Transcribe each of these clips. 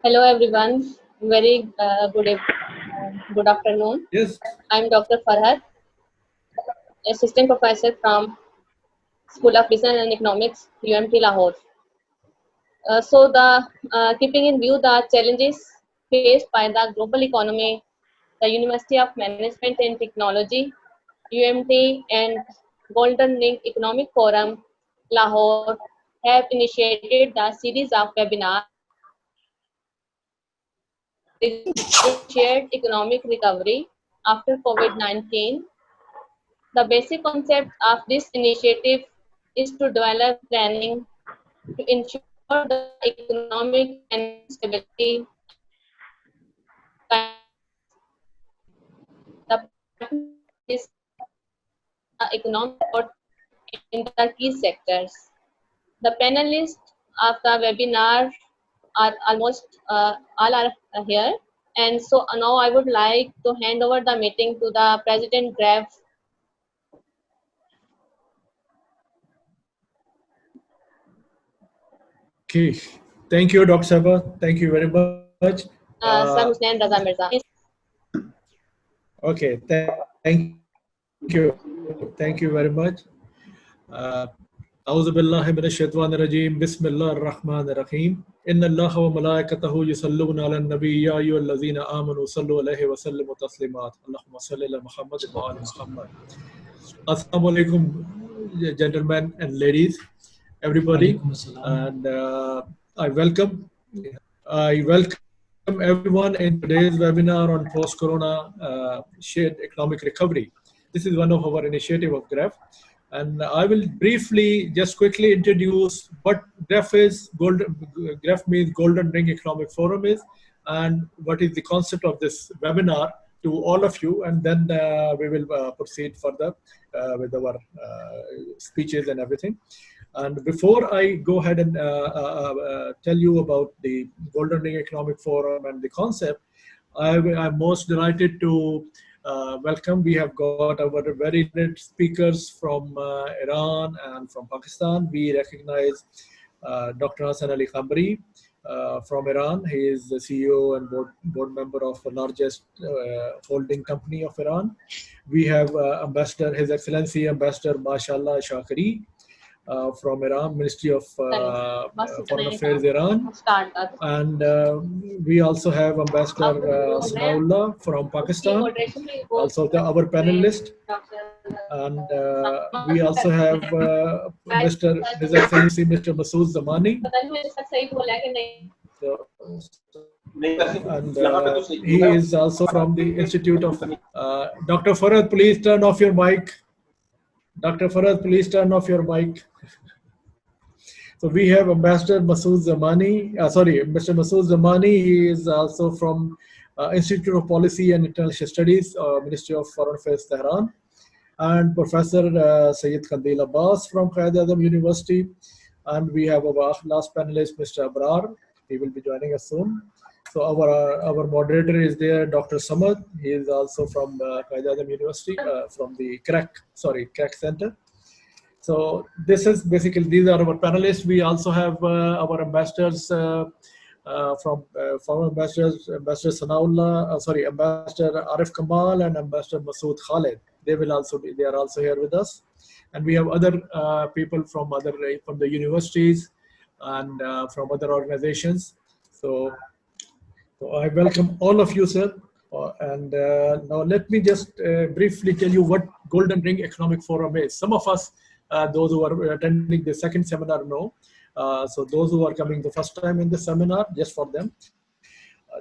Hello everyone, very good afternoon. Yes. I'm Dr. Farhat, Assistant Professor from School of Business and Economics, UMT Lahore. Keeping in view the challenges faced by the global economy, the University of Management and Technology, UMT, and Golden Ring Economic Forum, Lahore, have initiated the series of webinars shared economic recovery after COVID-19. The basic concept of this initiative is to develop planning to ensure the economic and financial stability and the partner is the economic support in the key sectors. The panelists of the webinar are almost all are here. And so now I would like to hand over the meeting to the President GREF. Okay. Thank you, Dr. Sabha. Thank you very much. Sir Hussain Raza Mirza. Okay. Thank you. Thank you very much. أعوذ بالله من الشيطان الرجيم بسم الله الرحمن الرحيم إن الله وملائكته يصلون على النبي يا أيها الذين آمنوا صلوا عليه وسلموا تسليما اللهم صل على محمد وعلى محمد. Assalamu alaikum, gentlemen and ladies, everybody, and I welcome everyone in today's webinar on post-corona shared economic recovery. This is one of our initiative of GREF, and I will briefly just quickly introduce what GREF is. GREF means Golden Ring Economic Forum is, and what is the concept of this webinar to all of you, and then we will proceed further with our speeches and everything. And before I go ahead and tell you about the Golden Ring Economic Forum and the concept, I'm most delighted to welcome. We have got our very great speakers from Iran and from Pakistan. We recognize Dr. Hassan Ali Khamri from Iran. He is the CEO and board member of the largest holding company of Iran. We have Ambassador, His Excellency Ambassador Mashallah Shakri from Iran, Ministry of Foreign Affairs, Iran. And we also have Ambassador Sanaola from Pakistan, also our panelist. And we also have His Excellency Mr. Masood Zamani. And he is also from the Institute of... Dr. Farhad, please turn off your mic. Dr. Farhad, please turn off your mic. So we have Ambassador Masood Zamani, Mr. Masood Zamani. He is also from Institute of Policy and International Studies, Ministry of Foreign Affairs, Tehran. And Professor Sayyid Kandil Abbas from Quaid-e-Azam University. And we have our last panelist, Mr. Abrar. He will be joining us soon. So our moderator is there, Dr. Samad. He is also from Quaid-e-Azam University, from the CREC Center. So this is basically, these are our panelists. We also have our ambassadors from former ambassadors, Ambassador Sanaola, Ambassador Arif Kamal and Ambassador Masood Khalid. They are also here with us. And we have other people from the universities and from other organizations. So I welcome all of you, sir. Now let me just briefly tell you what Golden Ring Economic Forum is. Some of us, those who are attending the second seminar know. So those who are coming the first time in the seminar, just for them.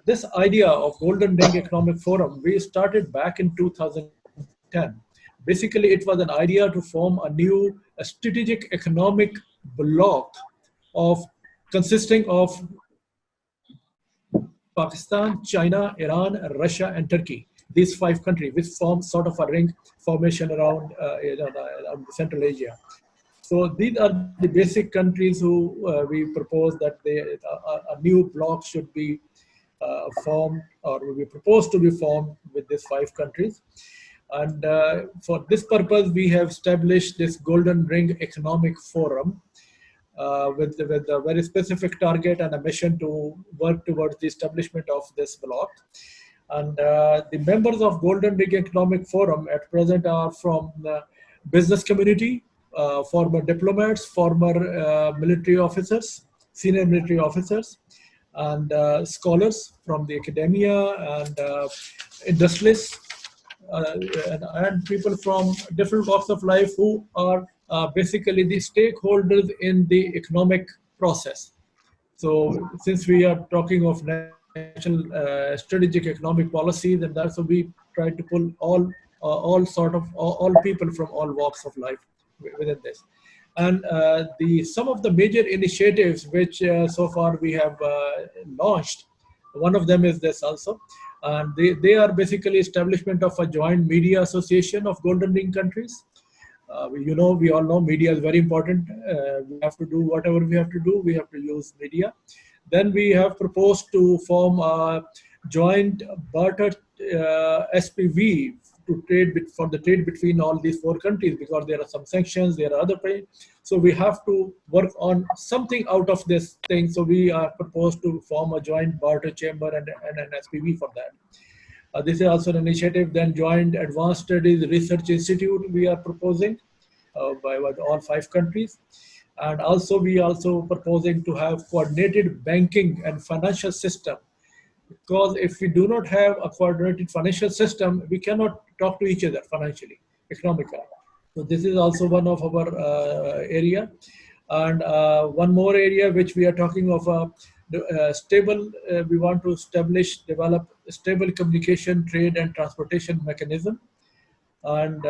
This idea of Golden Ring Economic Forum, we started back in 2010. Basically, it was an idea to form a new strategic economic bloc consisting of Pakistan, China, Iran, Russia, and Turkey. These 5 countries, which form sort of a ring formation around Central Asia. So these are the basic countries who we propose that a new bloc should be formed, or we propose to be formed with these 5 countries. And for this purpose, we have established this Golden Ring Economic Forum. with a very specific target and a mission to work towards the establishment of this bloc. And the members of Golden Ring Economic Forum at present are from the business community, former diplomats, former military officers, senior military officers, and scholars from the academia, and industrialists, and people from different walks of life who are basically the stakeholders in the economic process. So since we are talking of national strategic economic policies, and that's so we try to pull all sort of all people from all walks of life within this. And some of the major initiatives which so far we have launched, one of them is this also. And they are basically establishment of a joint media association of Golden Ring countries. We all know media is very important. We have to do whatever we have to do. We have to use media. Then we have proposed to form a joint barter SPV to for the trade between all these four countries, because there are some sanctions, there are other things. So we have to work on something out of this thing. So we are proposed to form a joint barter chamber and an SPV for that. This is also an initiative. Then Joint Advanced Studies Research Institute we are proposing by all 5 countries. And also we also proposing to have coordinated banking and financial system. Because if we do not have a coordinated financial system, we cannot talk to each other financially, economically. So this is also one of our area. And one more area which we are talking of stable, we want to develop a stable communication, trade and transportation mechanism. And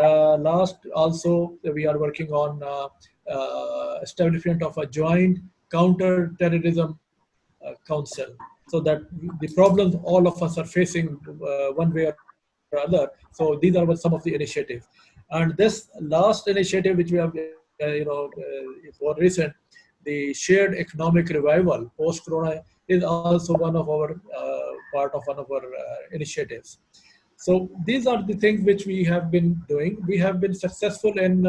last also we are working on establishment of a joint counter-terrorism council, so that the problems all of us are facing one way or other. So these are some of the initiatives. And this last initiative which we have, more recent, the shared economic revival post-corona, is also one of our part of one of our initiatives. So these are the things which we have been doing. We have been successful in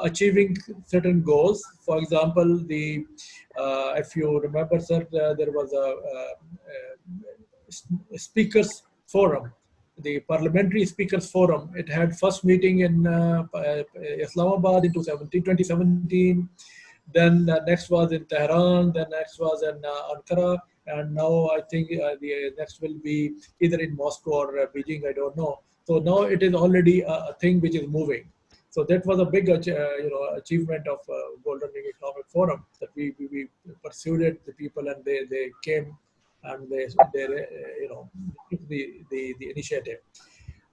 achieving certain goals. For example, if you remember, sir, there was a speakers forum, the Parliamentary Speakers Forum. It had first meeting in Islamabad in 2017. Then next was in Tehran. Then next was in Ankara. And now I think the next will be either in Moscow or Beijing. I don't know. So now it is already a thing which is moving. So that was a big, achievement of Golden Ring Economic Forum, that we pursued it, the people, and they came and they took the initiative.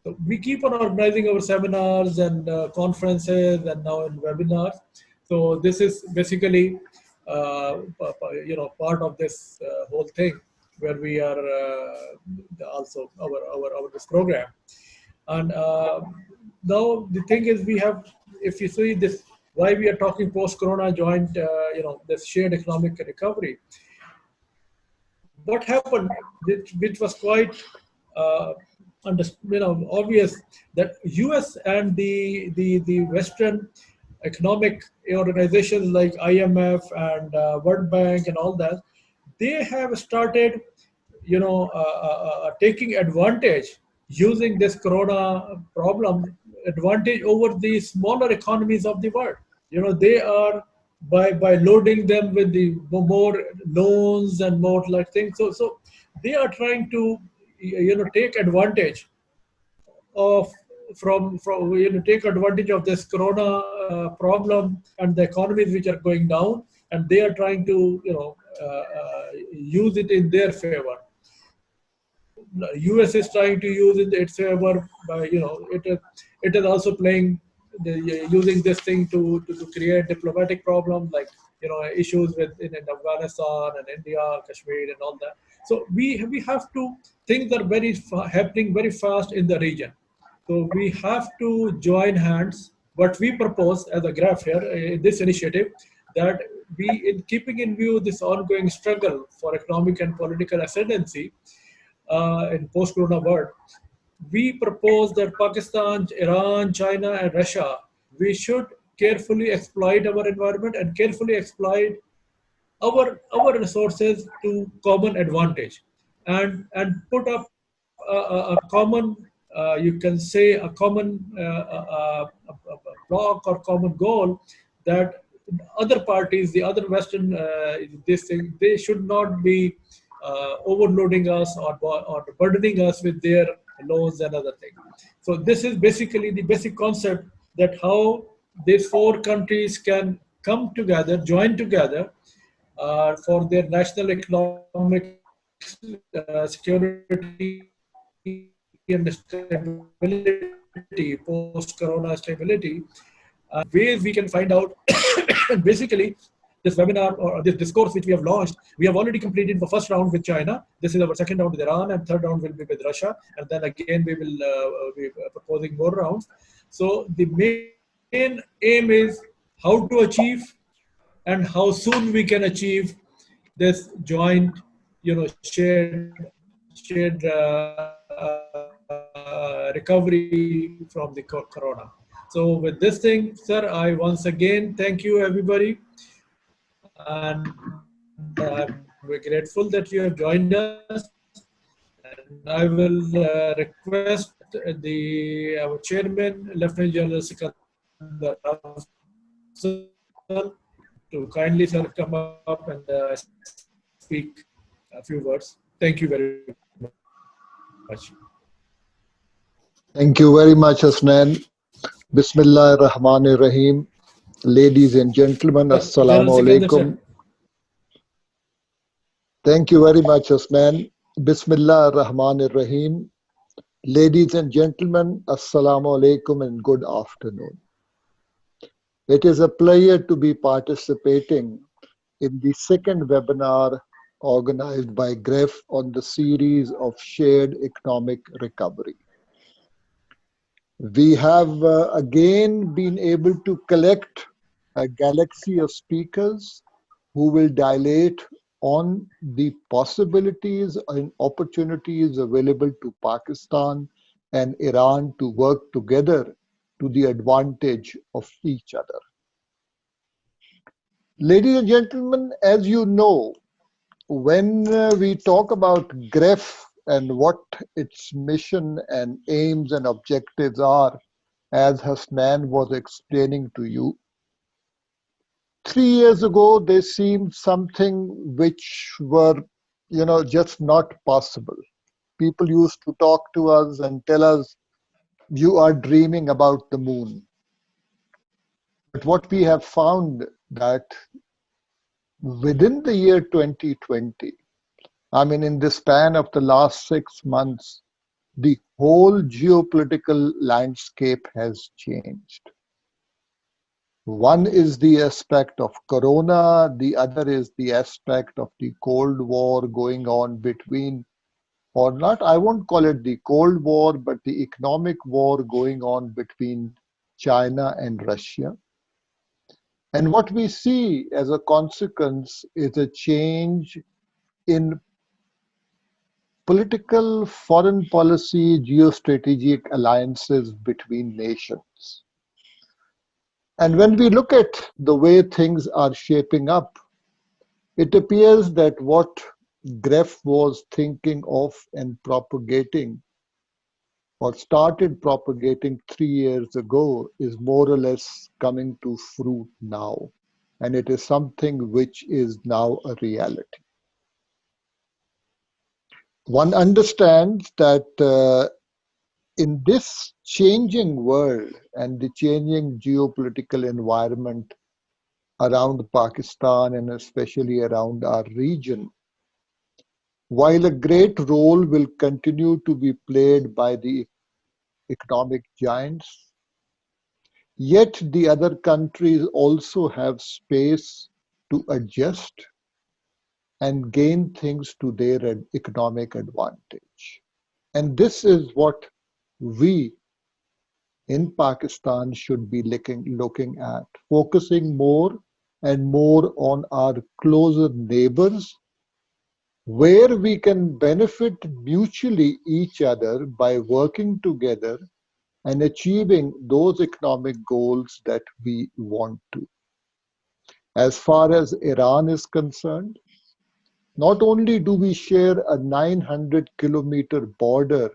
So we keep on organizing our seminars and conferences, and now in webinars. So this is basically, part of this whole thing, where we are also our this program. And now the thing is, we have, if you see this, why we are talking post-corona joint, this shared economic recovery. What happened, which was quite obvious, that US and the Western economic organizations like IMF and World Bank and all that, they have started, taking advantage, using this corona problem, advantage over the smaller economies of the world. They are by loading them with the more loans and more like things. So they are trying to, take advantage of take advantage of this corona problem and the economies which are going down, and they are trying to use it in their favor. US is trying to use it in its favor by, it is also playing using this thing to create diplomatic problems, like issues in Afghanistan and India, Kashmir and all that. So we have to, things are happening very fast in the region. So we have to join hands. What we propose as a GREF here in this initiative, that we, in keeping in view this ongoing struggle for economic and political ascendancy in post-corona world, we propose that Pakistan, Iran, China, and Russia, we should carefully exploit our environment and carefully exploit our resources to common advantage, and put up a common, you can say a common block or common goal, that other parties, the other Western, this thing, they should not be overloading us or burdening us with their loans and other things. So this is basically the basic concept, that how these four countries can come together, join together for their national economic security and stability, post-corona stability, ways we can find out. And basically, this webinar or this discourse which we have launched, we have already completed the first round with China. This is our second round with Iran, and third round will be with Russia. And then again, we will be proposing more rounds. So the main aim is how to achieve and how soon we can achieve this joint, shared recovery from the corona. So with this thing, sir, I once again thank you, everybody, and I'm grateful that you have joined us. And I will request our chairman, Lieutenant General Sikandar to kindly, sir, come up and speak a few words. Thank you very much. Thank you very much, Hasnan. Bismillah ar-Rahman ar-Rahim. Ladies and gentlemen, Assalamu alaikum. Thank you very much, Hasnan. Bismillah ar-Rahman ar-Rahim. Ladies and gentlemen, Assalamu alaikum and good afternoon. It is a pleasure to be participating in the second webinar organized by GREF on the series of shared economic recovery. We have again been able to collect a galaxy of speakers who will dilate on the possibilities and opportunities available to Pakistan and Iran to work together to the advantage of each other. Ladies and gentlemen, as you know, when we talk about GREF and what its mission and aims and objectives are, as Hasnan was explaining to you, 3 years ago they seemed something which were, just not possible. People used to talk to us and tell us, you are dreaming about the moon. But what we have found that within the year 2020, in the span of the last 6 months, the whole geopolitical landscape has changed. One is the aspect of corona, the other is the aspect of the Cold War going on between, or not, I won't call it the Cold War, but the economic war going on between China and Russia. And what we see as a consequence is a change in political, foreign policy, geostrategic alliances between nations. And when we look at the way things are shaping up, it appears that what GREF was thinking of and propagating, or started propagating 3 years ago, is more or less coming to fruit now. And it is something which is now a reality. One understands that in this changing world and the changing geopolitical environment around Pakistan and especially around our region, while a great role will continue to be played by the economic giants, yet the other countries also have space to adjust and gain things to their economic advantage. And this is what we in Pakistan should be looking at, focusing more and more on our closer neighbors, where we can benefit mutually each other by working together and achieving those economic goals that we want to. As far as Iran is concerned, not only do we share a 900-kilometer border,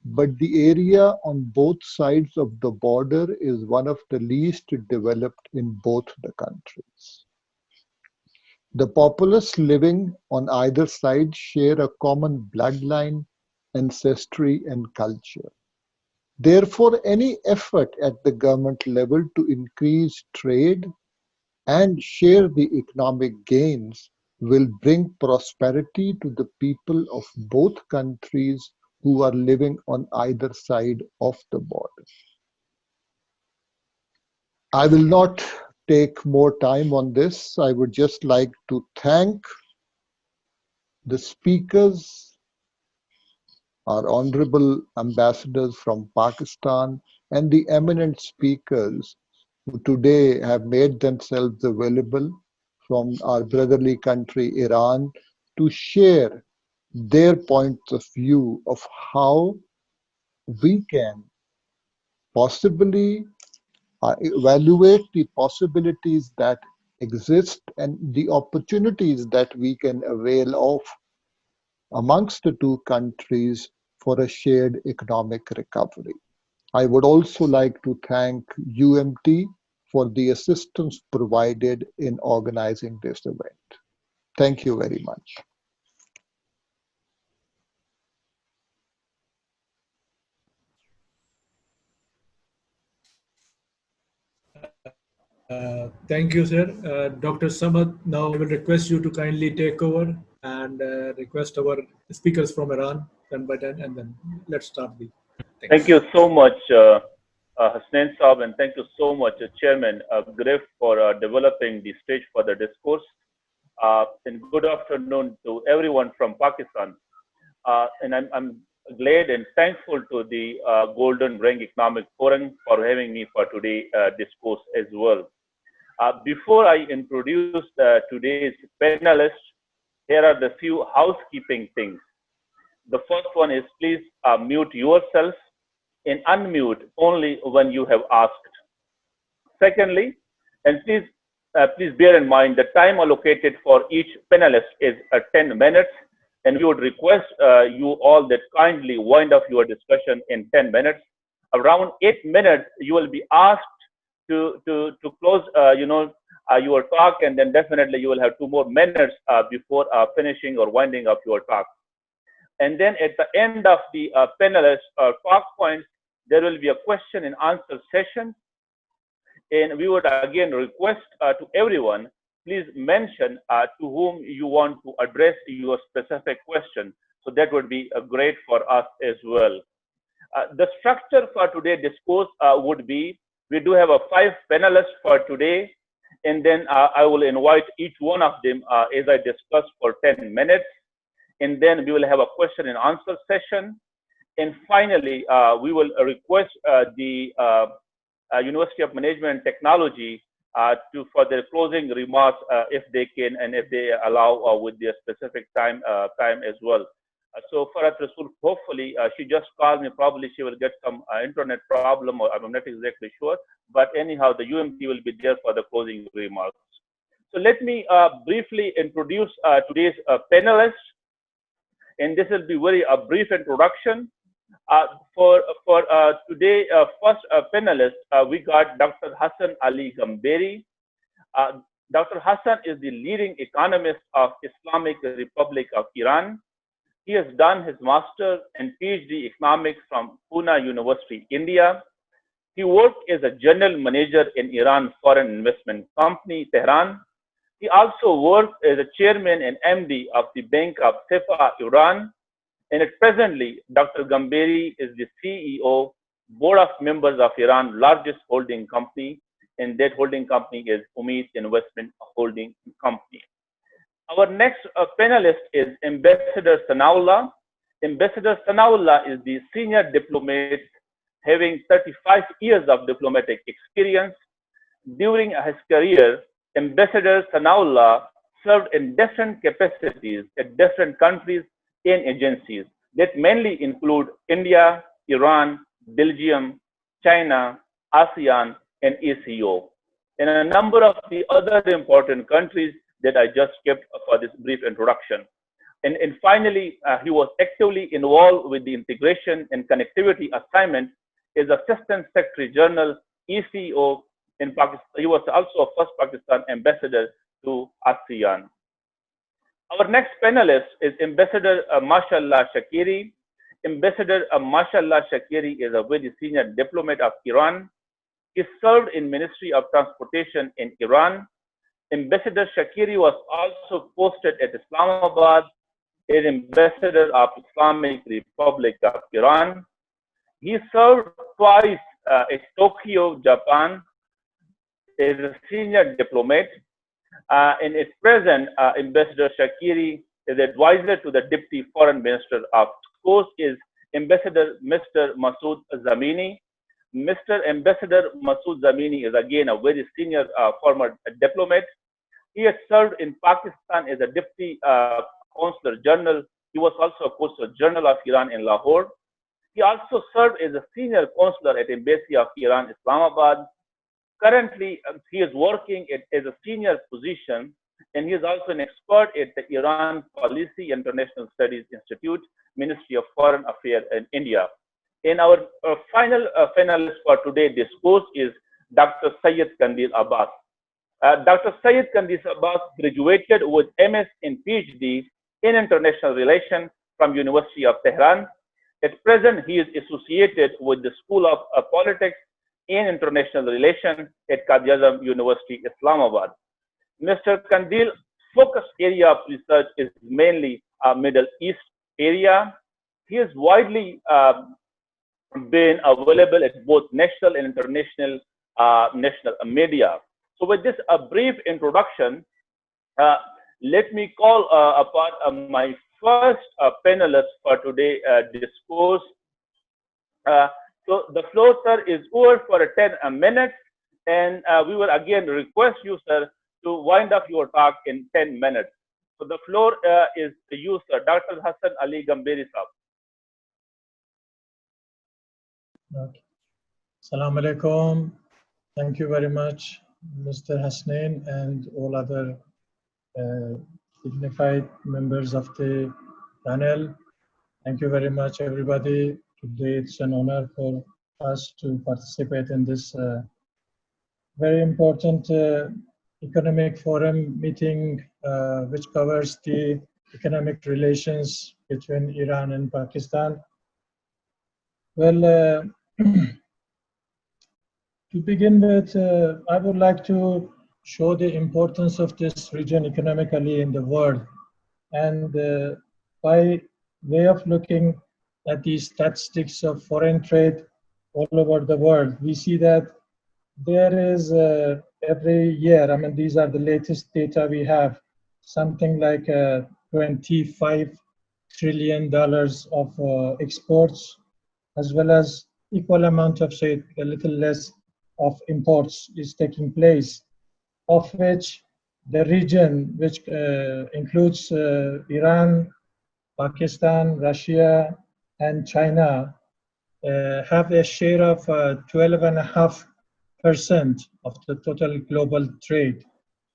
but the area on both sides of the border is one of the least developed in both the countries. The populace living on either side share a common bloodline, ancestry, and culture. Therefore, any effort at the government level to increase trade and share the economic gains will bring prosperity to the people of both countries who are living on either side of the border. I will not take more time on this. I would just like to thank the speakers, our honorable ambassadors from Pakistan, and the eminent speakers who today have made themselves available from our brotherly country, Iran, to share their points of view of how we can possibly evaluate the possibilities that exist and the opportunities that we can avail of amongst the two countries for a shared economic recovery. I would also like to thank UMT for the assistance provided in organizing this event. Thank you very much. Thank you, sir. Dr. Samad, now I will request you to kindly take over and request our speakers from Iran 10 by 10, and then let's start the things. Thank you so much, Hasnain Saab, and thank you so much, Chairman GREF, for developing the stage for the discourse. And good afternoon to everyone from Pakistan. And I'm glad and thankful to the Golden Ring Economic Forum for having me for today's discourse as well. Before I introduce today's panelists, here are the few housekeeping things. The first one is please mute yourself and unmute only when you have asked. Secondly, and please bear in mind the time allocated for each panelist is 10 minutes, and we would request you all that kindly wind up your discussion in 10 minutes. Around 8 minutes, you will be asked to close your talk, and then definitely you will have 2 more minutes before finishing or winding up your talk. And then at the end of the panelist talk points, there will be a question and answer session. And we would again request to everyone, please mention to whom you want to address your specific question. So that would be great for us as well. The structure for today's discourse would be, we do have 5 panelists for today, and then I will invite each one of them as I discussed for 10 minutes. And then we will have a question and answer session. And finally, we will request the University of Management and Technology for their closing remarks if they can and if they allow with their specific time as well. So Farhat Rasool, hopefully she just called me, probably she will get some internet problem, or I'm not exactly sure, but anyhow the UMT will be there for the closing remarks. So let me briefly introduce today's panelists, and this will be very brief introduction. For today, first panelist, we got Dr. Hassan Ali Gambari. Dr. Hassan is the leading economist of Islamic Republic of Iran. He has done his master and PhD economics from Pune University, India. He worked as a general manager in Iran Foreign Investment Company, Tehran. He also worked as a chairman and MD of the Bank of Sefa, Iran. And presently, Dr. Gambari is the CEO, Board of Members of Iran's largest holding company, and that holding company is Umeed Investment Holding Company. Our next panelist is Ambassador Sanaola. Ambassador Sanaola is the senior diplomat having 35 years of diplomatic experience. During his career, Ambassador Sanaola served in different capacities at different countries and agencies that mainly include India, Iran, Belgium, China, ASEAN, and ECO, and a number of the other important countries that I just kept for this brief introduction. And finally, he was actively involved with the integration and connectivity assignment as Assistant Secretary General, ECO in Pakistan. He was also a first Pakistan ambassador to ASEAN. Our next panelist is Ambassador Mashallah Shakiri. Ambassador Mashallah Shakiri is a very senior diplomat of Iran. He served in Ministry of Transportation in Iran. Ambassador Shakiri was also posted at Islamabad as Ambassador of Islamic Republic of Iran. He served twice at Tokyo, Japan as a senior diplomat. And at present, Ambassador Shakiri is advisor to the Deputy Foreign Minister. Of course, is Ambassador Mr. Masood Zamini. Mr. Ambassador Masood Zamini is again a very senior former diplomat. He has served in Pakistan as a Deputy Consular General. He was also a Consular General of Iran in Lahore. He also served as a senior consular at Embassy of Iran, Islamabad. Currently, he is working as a senior position, and he is also an expert at the Iran Policy International Studies Institute, Ministry of Foreign Affairs in India. And our final panelist for today's discourse is Dr. Syed Kandil Abbas. Dr. Syed Kandil Abbas graduated with MS and PhD in International Relations from University of Tehran. At present, he is associated with the School of Politics in International Relations at Qaid-e-Azam University, Islamabad. Mr. Kandil's focus area of research is mainly Middle East area. He has widely been available at both national and international national media. So with this brief introduction, let me call upon my first panelist for today's discourse. So the floor, sir, is over for 10 minutes, and we will again request you, sir, to wind up your talk in 10 minutes. So the floor is to you, sir. Dr. Hassan Ali Gambhiri, sir. Okay. Assalamu alaikum. Thank you very much, Mr. Hasnain, and all other dignified members of the panel. Thank you very much, everybody. Today it's an honor for us to participate in this very important economic forum meeting, which covers the economic relations between Iran and Pakistan. Well, to begin with, I would like to show the importance of this region economically in the world. And by way of looking at the statistics of foreign trade all over the world, we see that there is every year, I mean, these are the latest data we have, something like $25 trillion of exports, as well as equal amount of, say, a little less of imports is taking place, of which the region, which includes Iran, Pakistan, Russia, and China, have a share of 12.5% of the total global trade,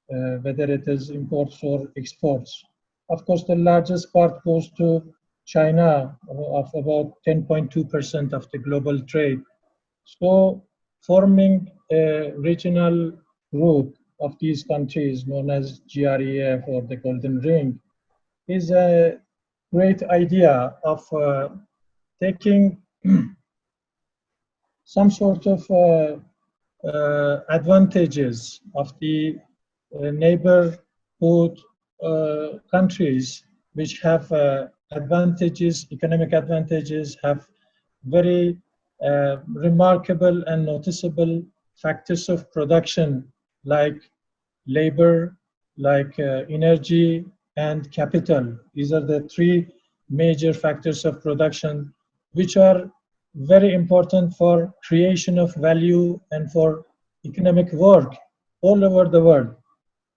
whether it is imports or exports. Of course, the largest part goes to China, of about 10.2% of the global trade. So forming a regional group of these countries known as GREF or the Golden Ring is a great idea of taking some sort of advantages of the neighborhood countries which have advantages, economic advantages, have very remarkable and noticeable factors of production like labor, like energy and capital. These are the three major factors of production which are very important for creation of value and for economic work all over the world.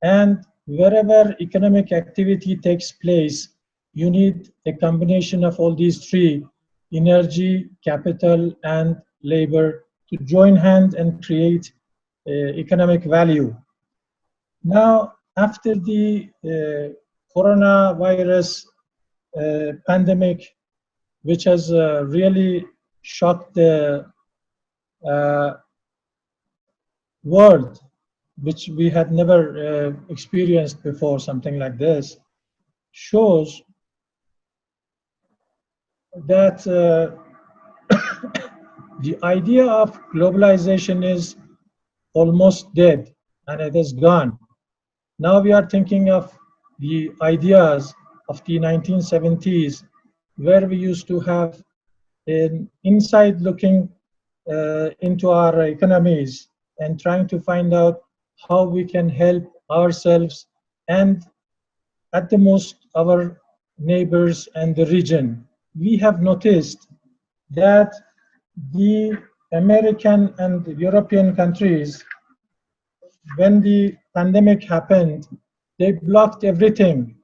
And wherever economic activity takes place, you need a combination of all these three: energy, capital, and labor to join hands and create economic value. Now, after the coronavirus pandemic, which has really shocked the world, which we had never experienced before, something like this, shows that the idea of globalization is almost dead and it is gone. Now we are thinking of the ideas of the 1970s, where we used to have an inside looking into our economies and trying to find out how we can help ourselves and at the most our neighbors and the region. We have noticed that the American and European countries, when the pandemic happened, they blocked everything.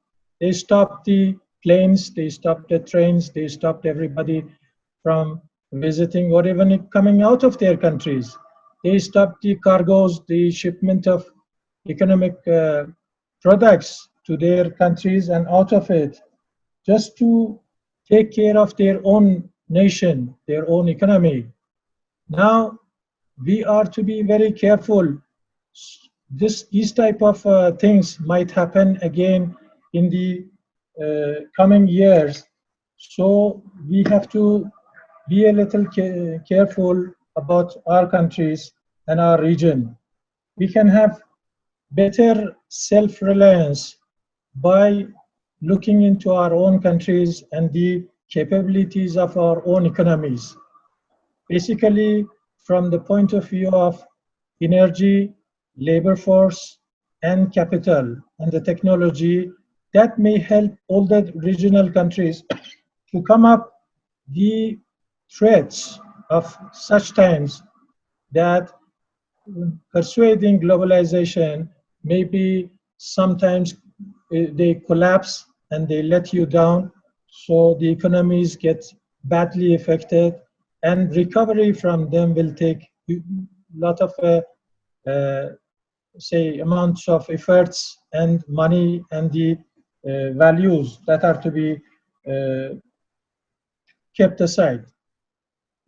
They stopped the planes, they stopped the trains, they stopped everybody from visiting or even coming out of their countries. They stopped the cargoes, the shipment of economic products to their countries and out of it, just to take care of their own nation, their own economy. Now, we are to be very careful. These type of things might happen again in the coming years. So we have to be a little careful about our countries and our region. We can have better self-reliance by looking into our own countries and the capabilities of our own economies. Basically, from the point of view of energy, labor force, and capital, and the technology, that may help all the regional countries to come up the threats of such times that persuading globalization maybe sometimes they collapse and they let you down, so the economies get badly affected and recovery from them will take a lot of say amounts of efforts and money and the values that are to be kept aside.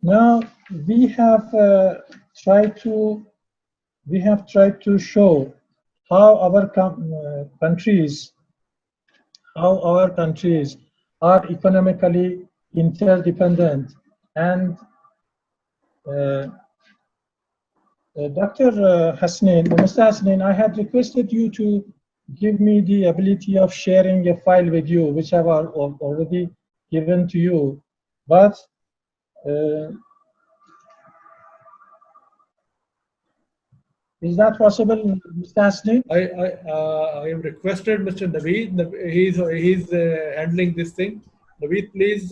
Now we have tried to show how our countries are economically interdependent. And Dr. Hasnain, Mr. Hasnain, I had requested you to give me the ability of sharing a file with you, which I've already given to you. But is that possible, Mr. Hasnain? I have requested Mr. Naveed. He's handling this thing. Naveed, please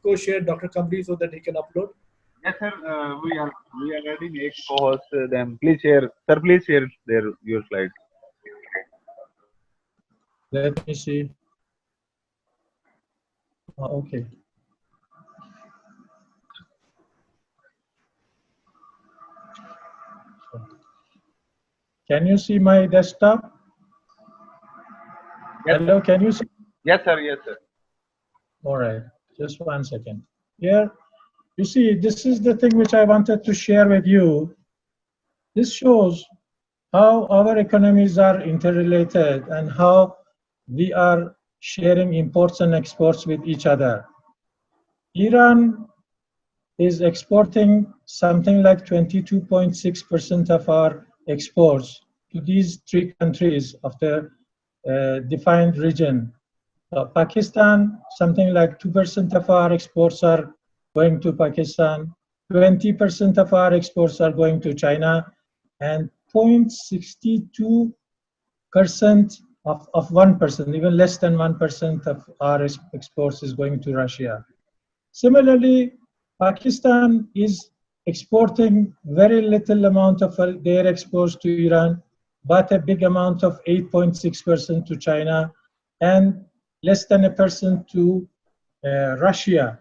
co-share Dr. Kamri so that he can upload. Yes, sir. We already made co-host them. Please share, sir. Please share your slides. Let me see. Okay. Can you see my desktop? Yes, hello, can you see? Yes, sir. Yes, sir. All right, just 1 second. Here, you see, this is the thing which I wanted to share with you. This shows how our economies are interrelated and how we are sharing imports and exports with each other. Iran is exporting something like 22.6% of our exports to these three countries of the defined region. Pakistan, something like 2% of our exports are going to Pakistan, 20% of our exports are going to China, and 0.62% of 1%, even less than 1% of our exports is going to Russia. Similarly, Pakistan is exporting very little amount of their exports to Iran, but a big amount of 8.6% to China, and less than 1% to Russia.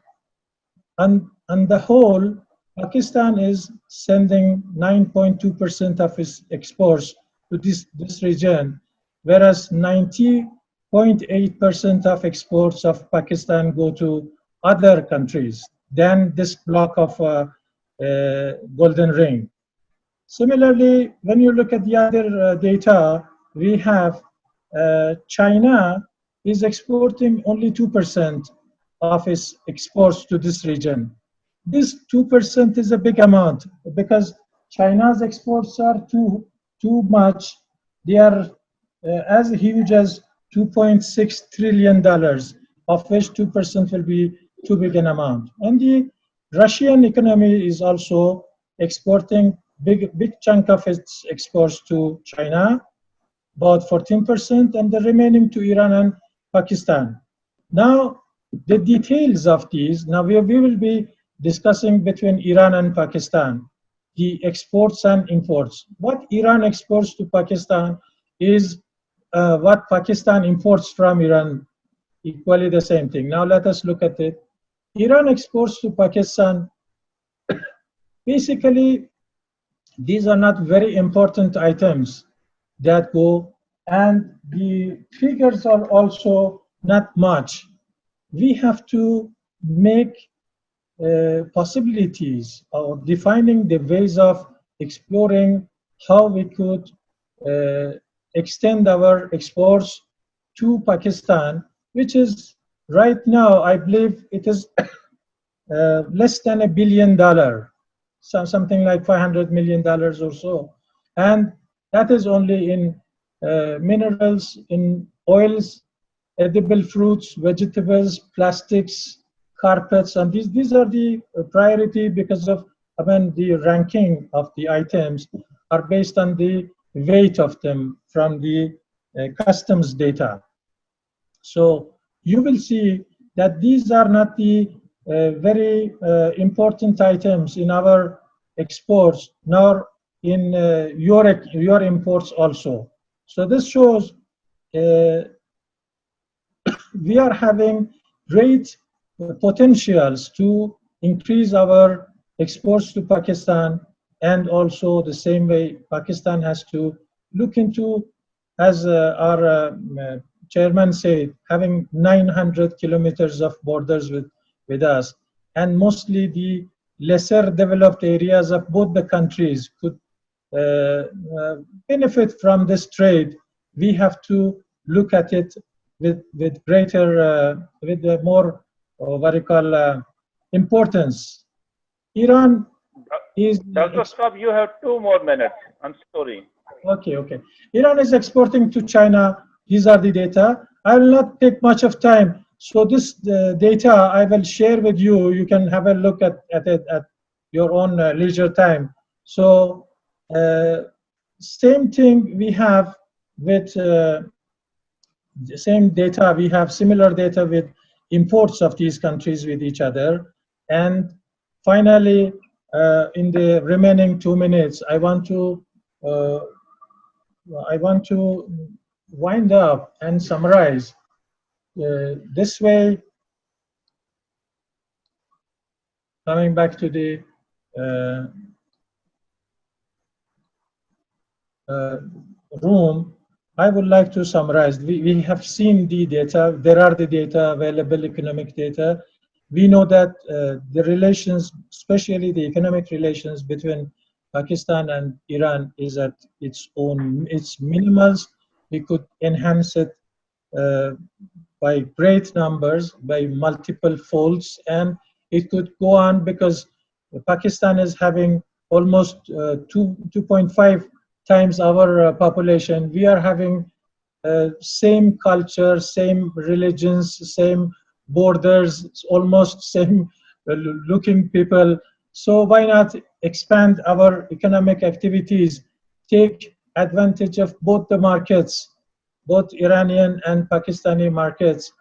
And on the whole, Pakistan is sending 9.2% of its exports to this region, whereas 90.8% of exports of Pakistan go to other countries than this block of Golden Ring. Similarly, when you look at the other data, we have China is exporting only 2% of its exports to this region. This 2% is a big amount because China's exports are too much. They are as huge as $2.6 trillion, of which 2% will be too big an amount. And the Russian economy is also exporting big chunk of its exports to China, about 14%, and the remaining to Iran and Pakistan. Now, the details of these, now we will be discussing between Iran and Pakistan, the exports and imports. What Iran exports to Pakistan is what Pakistan imports from Iran, equally the same thing. Now let us look at it. Iran exports to Pakistan, basically, these are not very important items that go, and the figures are also not much. We have to make possibilities of defining the ways of exploring how we could extend our exports to Pakistan, which is right now, I believe it is less than $1 billion, something like $500 million or so. And that is only in minerals, in oils, edible fruits, vegetables, plastics, carpets, and these are the priority because of, I mean, the ranking of the items are based on the weight of them from the customs data. So you will see that these are not the very important items in our exports, nor in your imports also. So this shows we are having great potentials to increase our exports to Pakistan, and also the same way Pakistan has to look into, as our chairman said, having 900 kilometers of borders with us, and mostly the lesser developed areas of both the countries could benefit from this trade. We have to look at it with greater, with more, what you call, importance. Iran is... Dr. Saab, you have 2 more minutes. I'm sorry. Okay. Iran is exporting to China. These are the data. I will not take much of time. So this data I will share with you. You can have a look at it at your own leisure time. So same thing we have with the same data. We have similar data with imports of these countries with each other. And finally, in the remaining 2 minutes, I want to wind up and summarize. This way, coming back to the room, I would like to summarize. We have seen the data. There are the data available, economic data. We know that the relations, especially the economic relations between Pakistan and Iran, is at its minimals. We could enhance it by great numbers, by multiple folds, and it could go on because Pakistan is having almost 2.5 times our population. We are having same culture, same religions, same borders, almost same looking people. So why not expand our economic activities, take advantage of both the markets, both Iranian and Pakistani markets,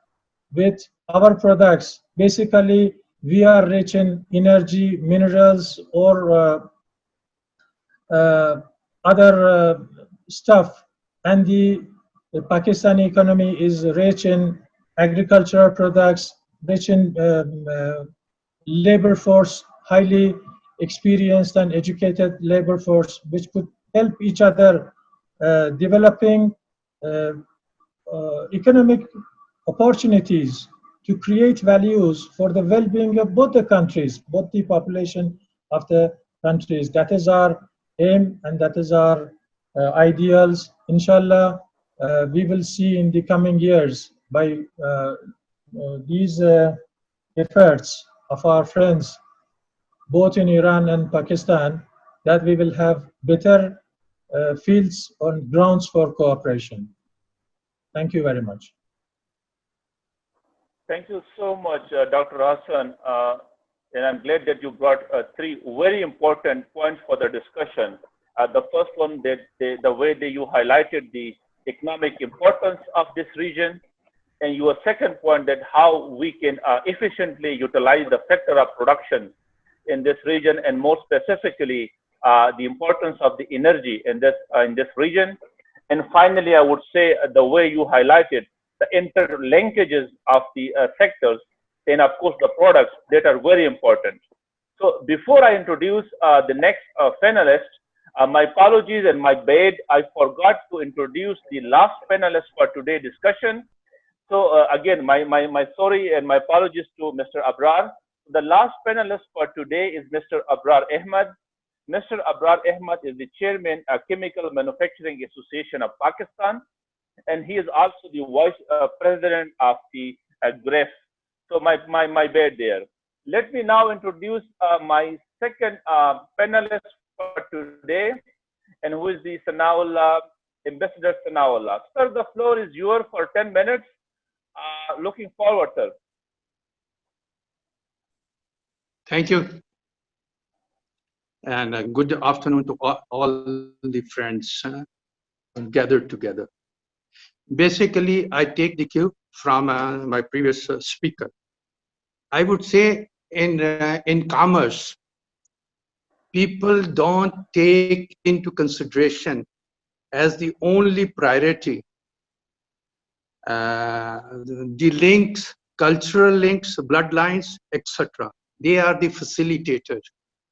with our products. Basically, we are rich in energy, minerals, or other stuff, and the Pakistani economy is rich in agricultural products, rich in labor force, highly experienced and educated labor force, which could help each other developing economic opportunities to create values for the well-being of both the countries, both the population of the countries. That is our aim and that is our ideals. Inshallah, we will see in the coming years by these efforts of our friends, both in Iran and Pakistan, that we will have better fields or grounds for cooperation. Thank you very much. Thank you so much, Dr. Hassan. And I'm glad that you brought three very important points for the discussion. The first one, that the way that you highlighted the economic importance of this region, and your second point, that how we can efficiently utilize the sector of production in this region, and more specifically, the importance of the energy in this region. And finally, I would say the way you highlighted the interlinkages of the sectors, and of course the products that are very important. So before I introduce the next panelist, my apologies and my bad, I forgot to introduce the last panelist for today's discussion. So again, my sorry and my apologies to Mr. Abrar. The last panelist for today is Mr. Abrar Ahmed. Mr. Abrar Ahmed is the chairman of Chemical Manufacturing Association of Pakistan, and he is also the vice president of the GREF. So my bad there. Let me now introduce my second panelist for today, and who is the Sanaola, Ambassador Sanaola. Sir, the floor is yours for 10 minutes. Looking forward, sir. Thank you. And good afternoon to all the friends gathered together. Basically, I take the cue from my previous speaker. I would say in commerce, people don't take into consideration as the only priority the links, cultural links, bloodlines, etc. They are the facilitators.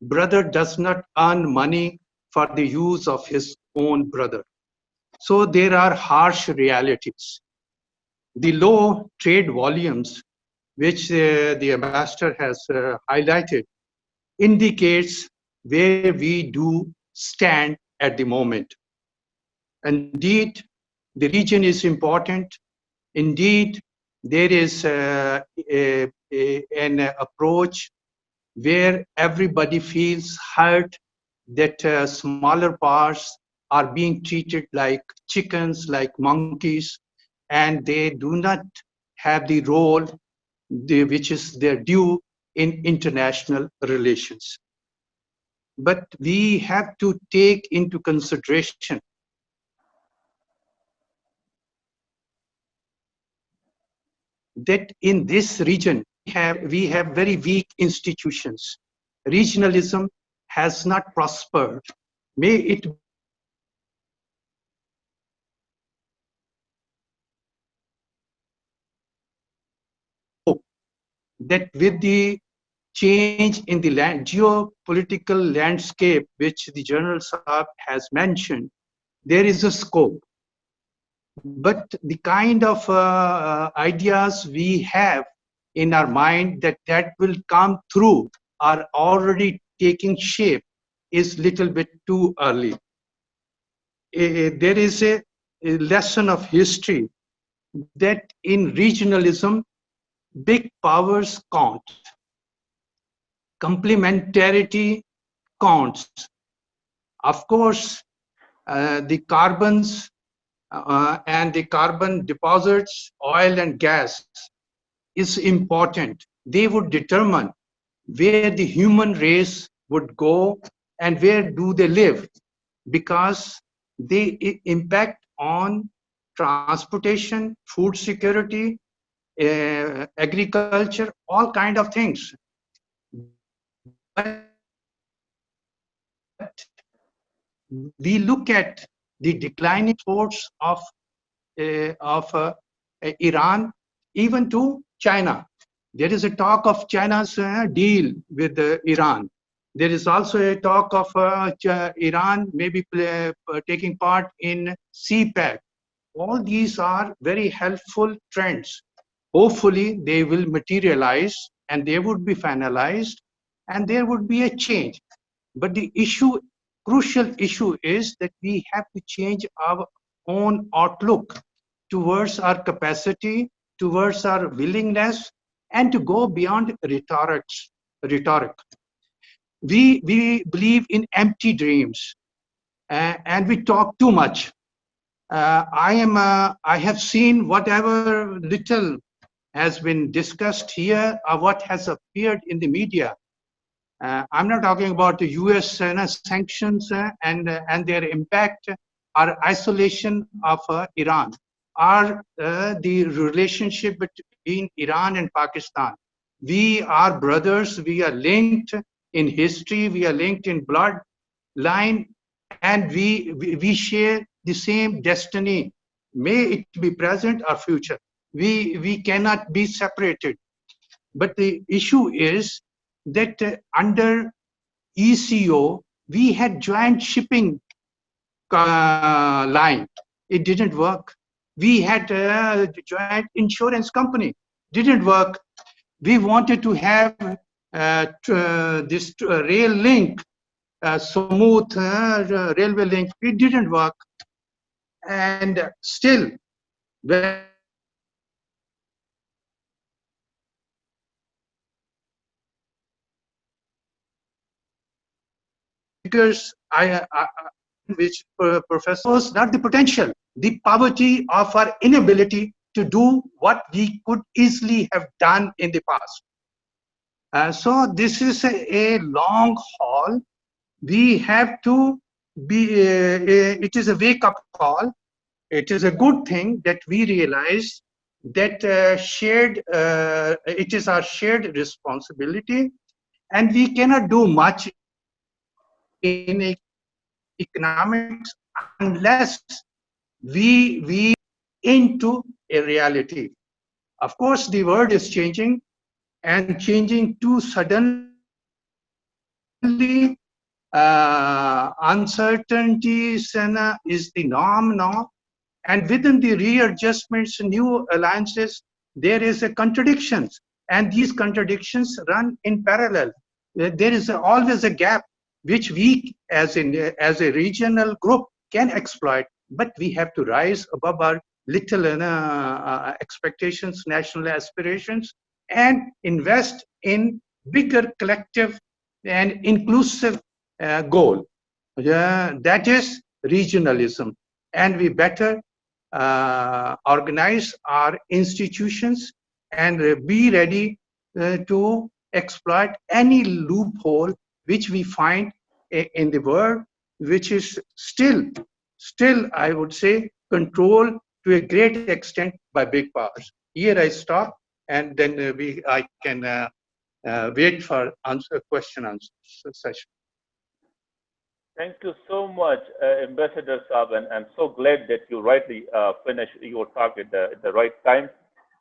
Brother does not earn money for the use of his own brother. So there are harsh realities. The low trade volumes, which the ambassador has highlighted, indicates where we do stand at the moment. Indeed, the region is important. Indeed, there is an approach where everybody feels hurt, that smaller parts are being treated like chickens, like monkeys, and they do not have the role which is their due in international relations. But we have to take into consideration that in this region we have very weak institutions. Regionalism has not prospered. May it hope that with the change in the geopolitical landscape, which the General Saab has mentioned, there is a scope. But the kind of ideas we have in our mind that will come through are already taking shape is little bit too early. There is a lesson of history that in regionalism, big powers count. Complementarity counts. Of course, the carbons and the carbon deposits, oil and gas is important. They would determine where the human race would go and where do they live, because they impact on transportation, food security, agriculture, all kind of things. But we look at the declining exports of Iran, even to China. There is a talk of China's deal with Iran. There is also a talk of Iran maybe taking part in CPEC. All these are very helpful trends. Hopefully, they will materialize and they would be finalized and there would be a change. But the issue, crucial issue is that we have to change our own outlook towards our capacity, towards our willingness, and to go beyond rhetoric. We believe in empty dreams and we talk too much. I have seen whatever little has been discussed here or what has appeared in the media. I'm not talking about the US sanctions and their impact or isolation of Iran, or the relationship between Iran and Pakistan. We are brothers, we are linked in history, we are linked in bloodline, and we share the same destiny. May it be present or future. We cannot be separated. But the issue is that under ECO, we had joint shipping line. It didn't work. We had a joint insurance company. Didn't work. We wanted to have this rail link, smooth railway link. It didn't work. And still, when figures which professors, not the potential, the poverty of our inability to do what we could easily have done in the past. So this is a long haul. We have to be, it is a wake-up call. It is a good thing that we realize that it is our shared responsibility, and we cannot do much in economics unless we into a reality. Of course, the world is changing and changing too suddenly. Uncertainties is the norm now, and within the readjustments, new alliances, there is a contradictions, and these contradictions run in parallel. There is always a gap which we as a regional group can exploit, but we have to rise above our little expectations, national aspirations, and invest in bigger collective and inclusive goal. That is regionalism, and we better organize our institutions and be ready to exploit any loophole which we find in the world, which is still, I would say, controlled to a great extent by big powers. Here I stop, and then I can wait for question answer session. Thank you so much, Ambassador Saab, and I'm so glad that you rightly finished your talk at the right time.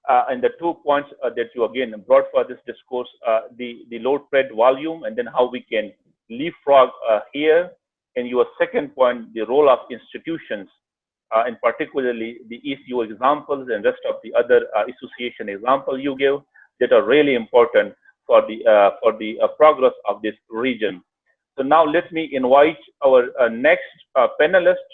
And the 2 points that you again brought for this discourse, the low trade volume, and then how we can leapfrog here. And your second point, the role of institutions, and particularly the ECO examples and rest of the other association example you give, that are really important for the progress of this region. So now let me invite our next panelist.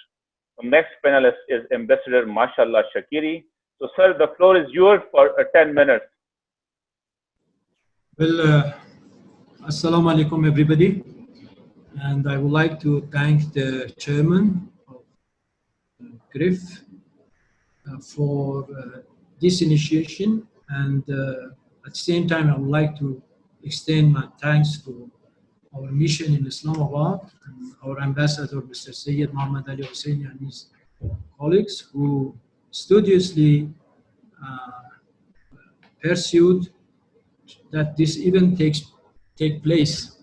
The next panelist is Ambassador Mashallah Shakiri. So sir, the floor is yours for 10 minutes. Well, assalamu alaikum everybody. And I would like to thank the chairman of GREF for this initiation. And at the same time, I would like to extend my thanks to our mission in Islamabad and our ambassador, Mr. Sayyid Muhammad Ali Husseini, and his colleagues who studiously pursued that this event take place.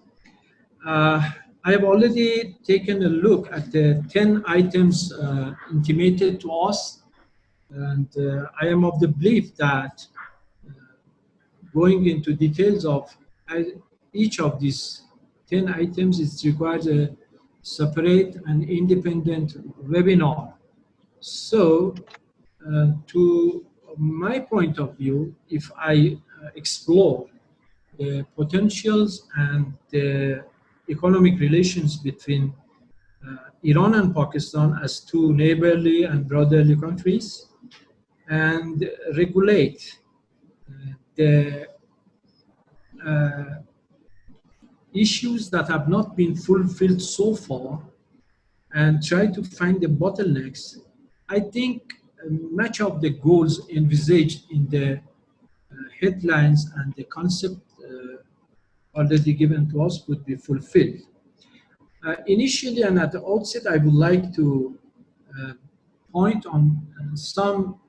I have already taken a look at the 10 items intimated to us, and I am of the belief that going into details of each of these 10 items, it requires a separate and independent webinar. So, to my point of view, if I explore the potentials and the economic relations between Iran and Pakistan as two neighborly and brotherly countries, and regulate the issues that have not been fulfilled so far, and try to find the bottlenecks, I think much of the goals envisaged in the headlines and the concept already given to us would be fulfilled. Initially and at the outset, I would like to point on some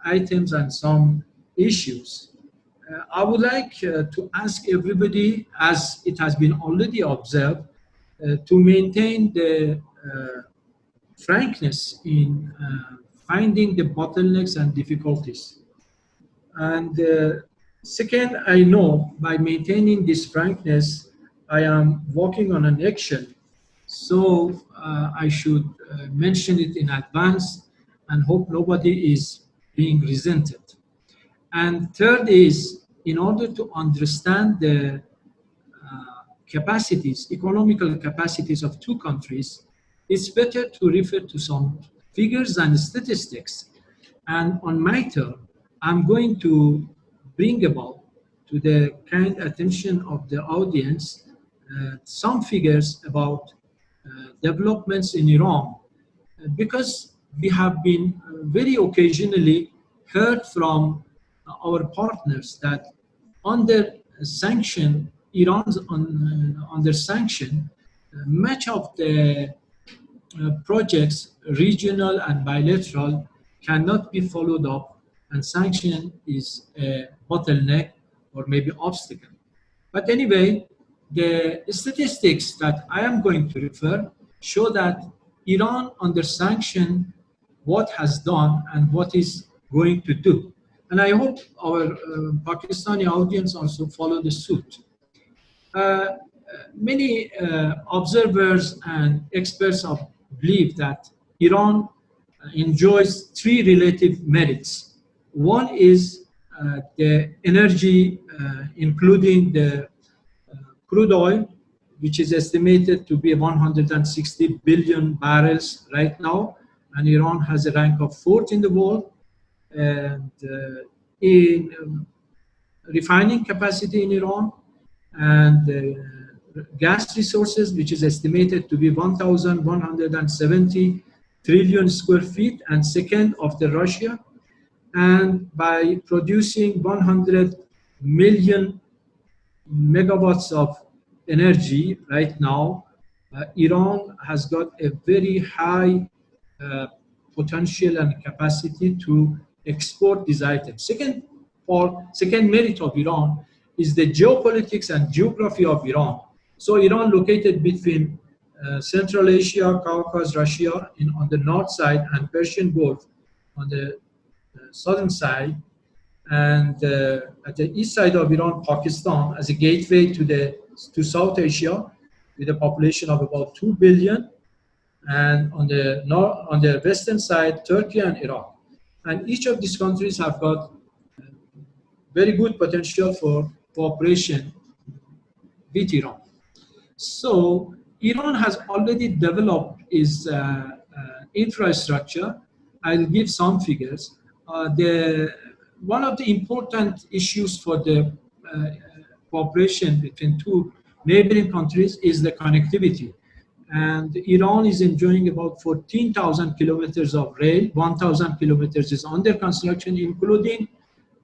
items and some issues. I would like to ask everybody, as it has been already observed, to maintain the frankness in finding the bottlenecks and difficulties. And second, I know by maintaining this frankness, I am walking on an eggshell. So I should mention it in advance and hope nobody is being resented. And third is, in order to understand the capacities, economical capacities of two countries, it's better to refer to some figures and statistics. And on my turn, I'm going to bring about to the kind attention of the audience some figures about developments in Iran, because we have been very occasionally heard from our partners that under sanction, Iran's under sanction, much of the projects, regional and bilateral, cannot be followed up, and sanction is a bottleneck or maybe obstacle. But anyway, the statistics that I am going to refer show that Iran under sanction, what has done and what is going to do. And I hope our Pakistani audience also follow the suit. Many observers and experts believe that Iran enjoys three relative merits. One is the energy, including the crude oil, which is estimated to be 160 billion barrels right now, and Iran has a rank of 4th in the world. And in refining capacity in Iran, and gas resources, which is estimated to be 1,170 trillion square feet, and second after Russia. And by producing 100 million megawatts of energy right now, Iran has got a very high potential and capacity to export these items. Second merit of Iran is the geopolitics and geography of Iran. So Iran located between Central Asia, Caucasus, Russia on the north side, and Persian Gulf on the southern side, and at the east side of Iran, Pakistan, as a gateway to South Asia, with a population of about 2 billion, and on the western side, Turkey and Iraq. And each of these countries have got very good potential for cooperation with Iran. So Iran has already developed its infrastructure. I'll give some figures. One of the important issues for the cooperation between two neighboring countries is the connectivity. And Iran is enjoying about 14,000 kilometers of rail, 1,000 kilometers is under construction, including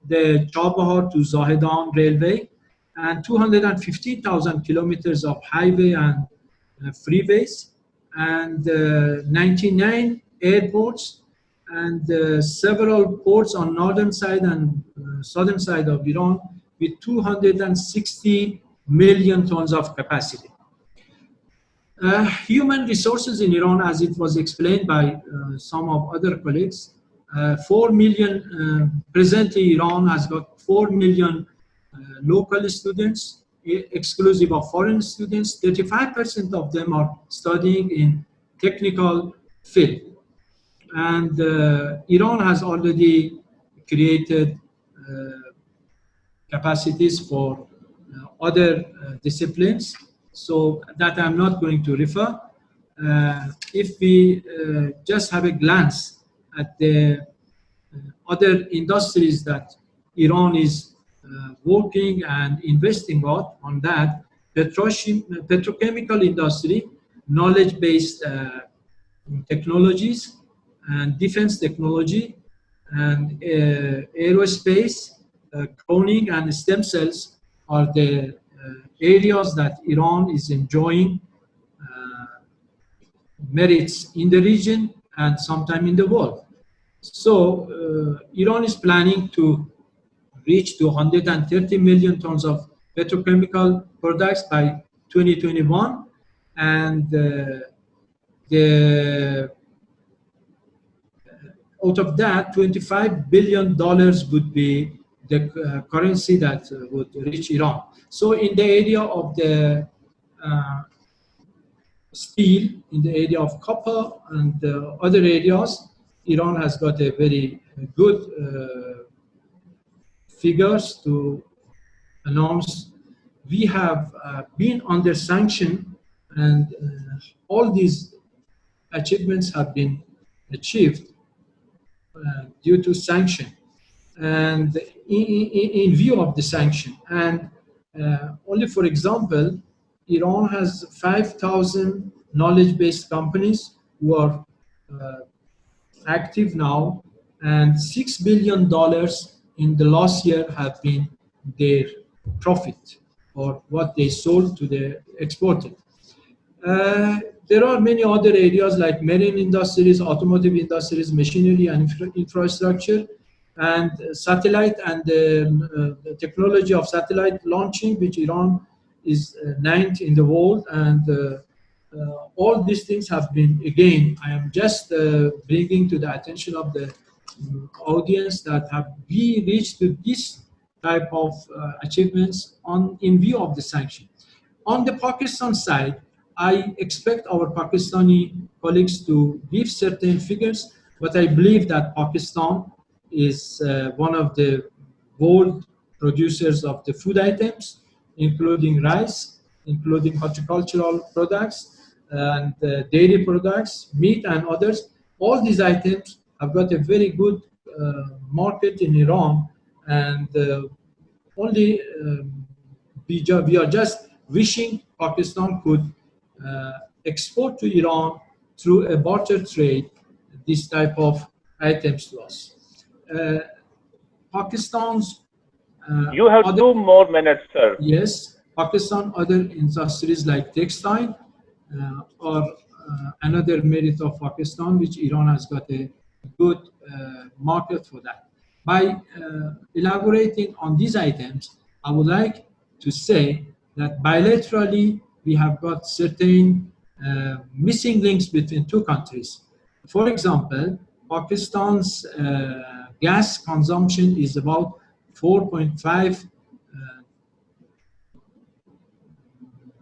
the Chabahar to Zahedan railway, and 250,000 kilometers of highway and freeways, and 99 airports, and several ports on northern side and southern side of Iran, with 260 million tons of capacity. Human resources in Iran, as it was explained by some of other colleagues, 4 million, presently Iran has got 4 million local students, exclusive of foreign students. 35% of them are studying in technical field. And Iran has already created capacities for other disciplines, so that I'm not going to refer. If we just have a glance at the other industries that Iran is working and investing on that, petrochemical industry, knowledge-based technologies, and defense technology, and aerospace, cloning, and stem cells are the areas that Iran is enjoying merits in the region and sometime in the world. So Iran is planning to reach to 130 million tons of petrochemical products by 2021, and out of that, $25 billion would be the currency that would reach Iran. So in the area of the steel, in the area of copper and other areas, Iran has got a very good figures to announce. We have been under sanction, and all these achievements have been achieved due to sanction and in view of the sanction. And only for example, Iran has 5,000 knowledge-based companies who are active now, and $6 billion in the last year have been their profit, or what they sold to the exported. There are many other areas like marine industries, automotive industries, machinery and infrastructure, and satellite and the technology of satellite launching, which Iran is ninth in the world. And all these things have been, again, I am just bringing to the attention of the audience that have we reached to this type of achievements in view of the sanction. On the Pakistan side, I expect our Pakistani colleagues to give certain figures, but I believe that Pakistan is one of the world producers of the food items, including rice, including horticultural products, and dairy products, meat and others. All these items have got a very good market in Iran, and only we are just wishing Pakistan could export to Iran through a barter trade this type of items to us. Pakistan's you have 2 more minutes, sir. Yes, Pakistan other industries like textile are another merit of Pakistan, which Iran has got a good market for that. By elaborating on these items, I would like to say that bilaterally we have got certain missing links between two countries. For example, Pakistan's gas consumption is about 4.5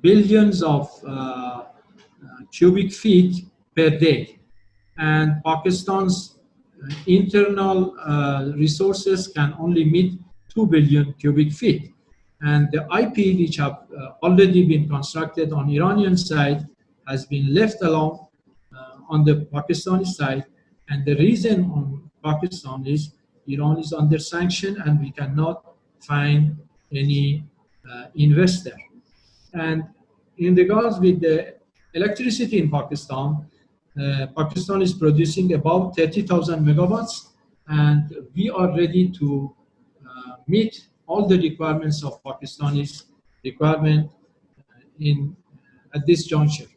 billions of cubic feet per day, and Pakistan's internal resources can only meet 2 billion cubic feet. And the IP, which have already been constructed on Iranian side, has been left alone on the Pakistani side. And the reason on Pakistan is Iran is under sanction and we cannot find any investor. And in regards with the electricity in Pakistan, Pakistan is producing about 30,000 megawatts, and we are ready to meet all the requirements of Pakistani's requirement at this juncture.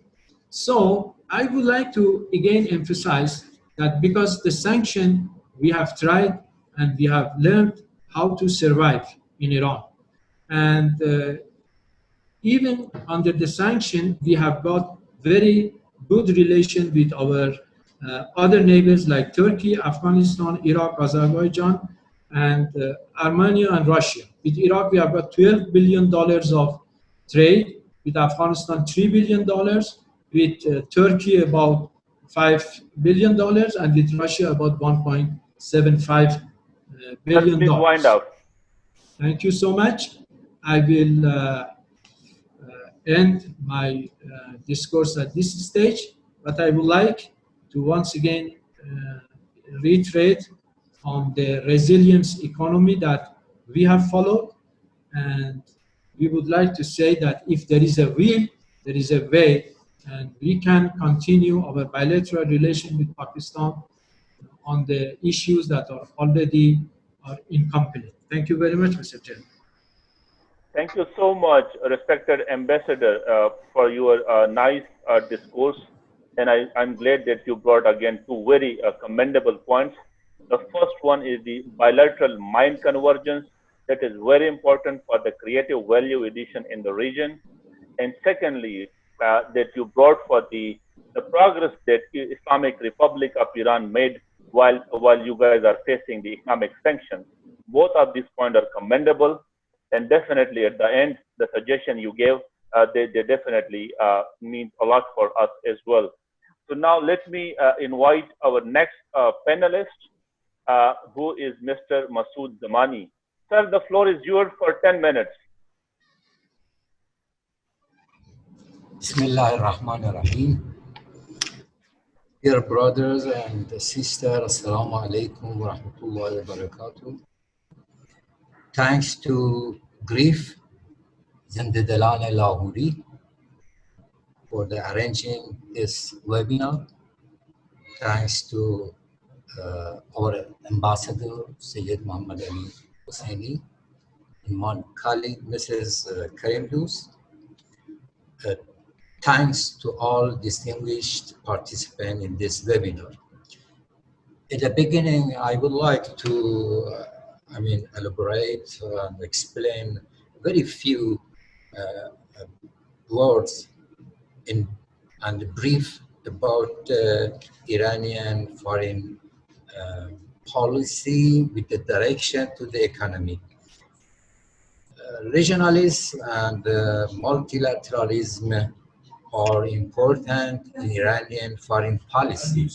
So I would like to again emphasize that because the sanction, we have tried and we have learned how to survive in Iran. And even under the sanction, we have got very good relation with our other neighbors like Turkey, Afghanistan, Iraq, Azerbaijan, and Armenia and Russia. With Iraq, we have got $12 billion of trade, with Afghanistan $3 billion, with Turkey about $5 billion, and with Russia about $1.75 billion. Please wind up. Thank you so much. I will end my discourse at this stage, but I would like to once again reiterate on the resilience economy that we have followed, and we would like to say that if there is a will, there is a way, and we can continue our bilateral relation with Pakistan on the issues that are already incomplete. Thank you very much, Mr. Chairman. Thank you so much, respected Ambassador, for your nice discourse. And I'm glad that you brought again two very commendable points. The first one is the bilateral mind convergence that is very important for the creative value addition in the region. And secondly, that you brought for the progress that Islamic Republic of Iran made while you guys are facing the economic sanctions. Both of these points are commendable. And definitely at the end, the suggestion you gave, they definitely mean a lot for us as well. So now let me invite our next panelist, who is Mr. Masood Zamani. Sir, the floor is yours for 10 minutes. Bismillah ar-Rahman ar-Rahim. Dear brothers and sisters, Assalamu alaikum wa rahmatullahi wa barakatuh. Thanks to GREF, Zindedalan Lahori, for the arranging this webinar. Thanks to our ambassador, Sayyid Muhammad Ali Hosseini, and my colleague, Mrs. Karim Dus. Thanks to all distinguished participants in this webinar. At the beginning, I would like to elaborate and explain very few words and brief about Iranian foreign policy with the direction to the economy. Regionalism and multilateralism are important in Iranian foreign policy.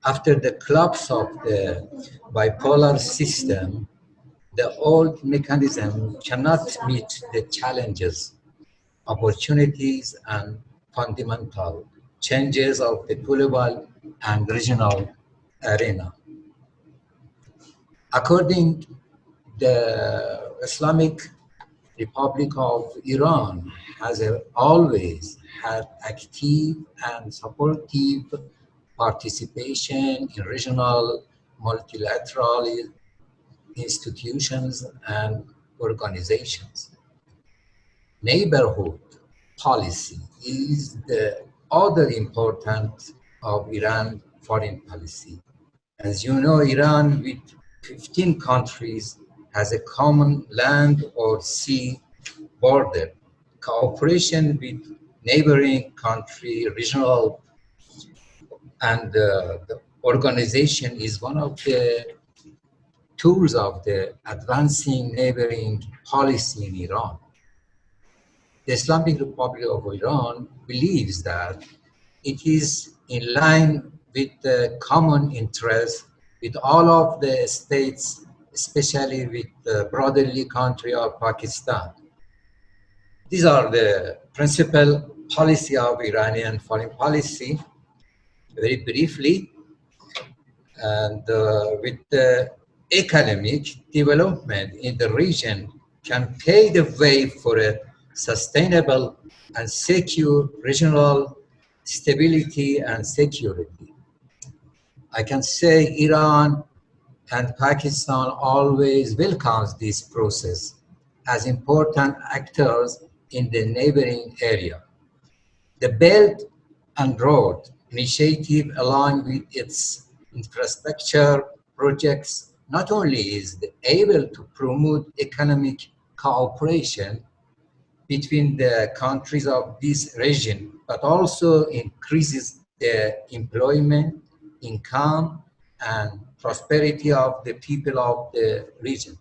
After the collapse of the bipolar system, the old mechanism cannot meet the challenges, opportunities, and fundamental changes of the global and regional arena. According the Islamic Republic of Iran has always had active and supportive participation in regional multilateral institutions and organizations. Neighborhood policy is the other important of Iran foreign policy. As you know, Iran with 15 countries has a common land or sea border. Cooperation with neighboring country, regional, and the organization is one of the tools of the advancing neighboring policy in Iran. The Islamic Republic of Iran believes that it is in line with the common interest with all of the states, especially with the brotherly country of Pakistan. These are the principal policy of Iranian foreign policy, very briefly. And with the economic development in the region can pave the way for a sustainable and secure regional stability and security. I can say Iran and Pakistan always welcomes this process as important actors in the neighboring area. The Belt and Road Initiative, along with its infrastructure projects, not only is able to promote economic cooperation between the countries of this region, but also increases the employment, income, and prosperity of the people of the region.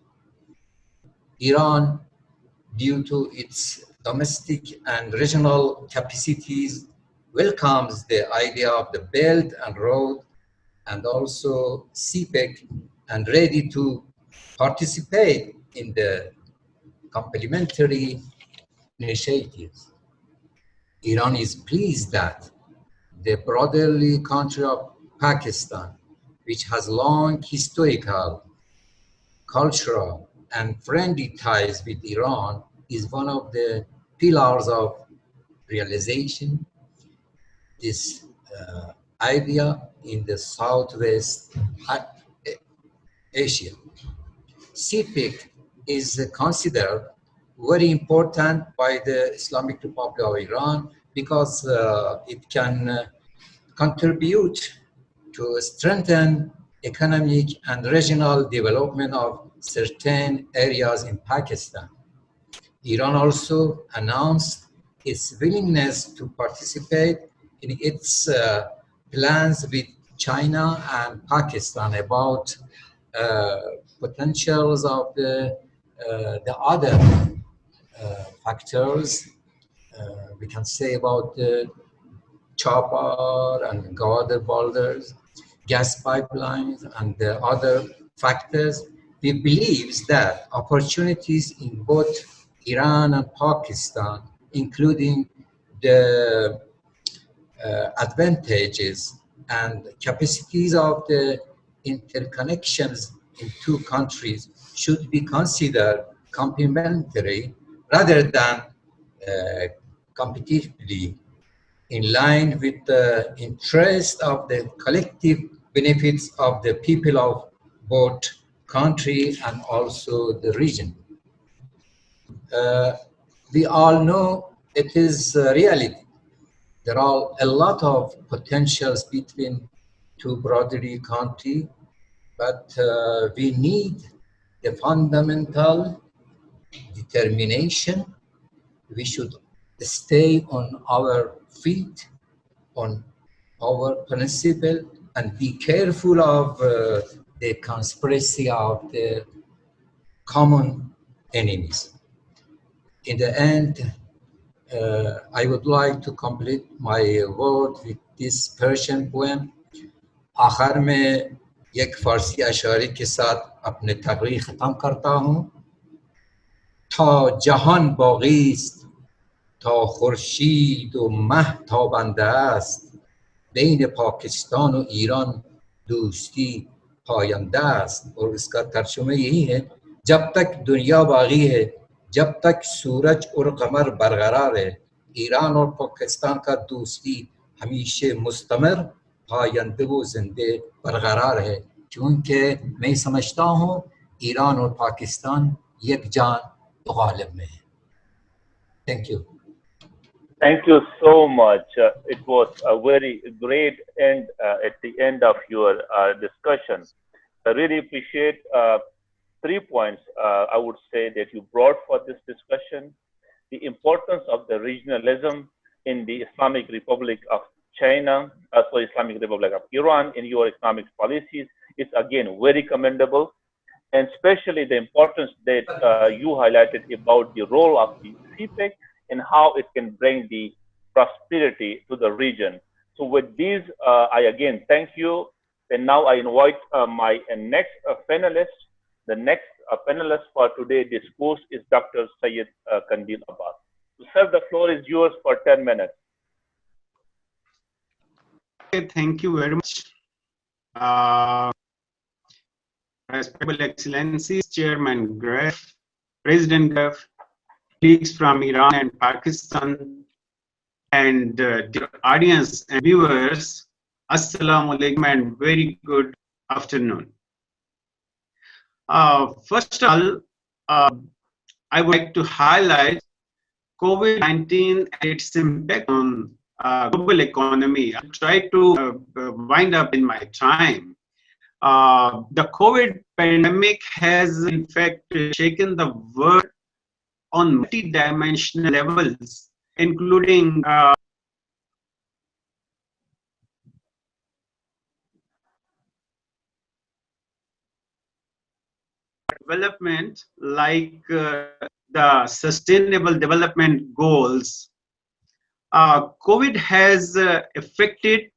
Iran, due to its domestic and regional capacities, welcomes the idea of the Belt and Road and also CPEC, and ready to participate in the complementary initiatives. Iran is pleased that the brotherly country of Pakistan, which has long historical, cultural, and friendly ties with Iran, is one of the pillars of realization this idea in the Southwest Asia. CPEC is considered very important by the Islamic Republic of Iran because it can contribute to strengthen economic and regional development of certain areas in Pakistan. Iran also announced its willingness to participate in its plans with China and Pakistan about potentials of the other factors we can say about the chopper and other boulders, gas pipelines, and the other factors. We believe that opportunities in both Iran and Pakistan, including the advantages and capacities of the interconnections in two countries should be considered complementary rather than competitively, in line with the interest of the collective benefits of the people of both country and also the region. We all know it is a reality. There are a lot of potentials between two brotherly countries, but we need the fundamental determination. We should stay on our feet, on our principle, and be careful of the conspiracy of the common enemies. In the end, I would like to complete my word with this Persian poem. आखिर में एक फारसी अशारी के साथ अपने तकरीर ख़त्म करता हूँ। تا جهان باقی است، تا خورشید و مه تابنده است، بین پاکستان و ایران دوستی پاینده است. और इसका तर्जुमा यही है, जब तक दुनिया बागी है, जब तक सूरज और कमर बरकरार है, ईरान और पाकिस्तान का दोस्ती हमेशा मुस्तमर, पायंदे व जिंदे बरकरार है, क्योंकि मैं समझता हूँ ईरान और पाकिस्तान एक जान तो गालिब में है. Thank you. Thank you so much. It was a very great end at the end of your discussion. I really appreciate 3 points I would say that you brought for this discussion. The importance of the regionalism in the Islamic Republic of China, Islamic Republic of Iran in your economic policies is again very commendable, and especially the importance that you highlighted about the role of the CPEC and how it can bring the prosperity to the region. So with these, I again thank you. And now I invite my next panelist. The next panelist for today's discourse is Dr. Syed Kandil Abbas. So sir, the floor is yours for 10 minutes. Okay, thank you very much. Respectable Excellencies, Chairman GREF, President GREF, colleagues from Iran and Pakistan, and dear audience and viewers, Assalamu alaikum and very good afternoon. First of all, I would like to highlight COVID-19 and its impact on global economy. I'll try to wind up in my time. The COVID pandemic has in fact shaken the world on multi-dimensional levels, including development like the Sustainable Development Goals, COVID has affected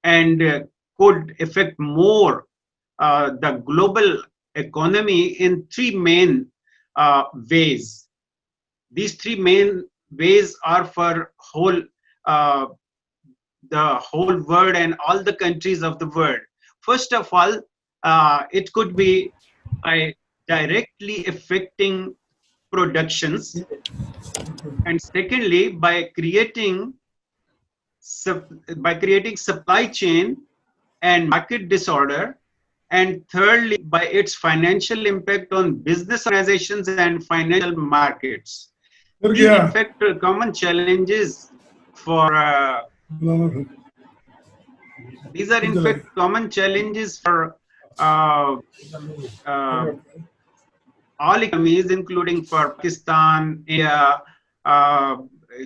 and could affect more the global economy in three main ways. These three main ways are for the whole world and all the countries of the world. First of all, it could be by directly affecting productions, and secondly, by creating supply chain and market disorder, and thirdly, by its financial impact on business organizations and financial markets. These in fact are common challenges for these are in fact common challenges for uh, all economies, including for Pakistan, India,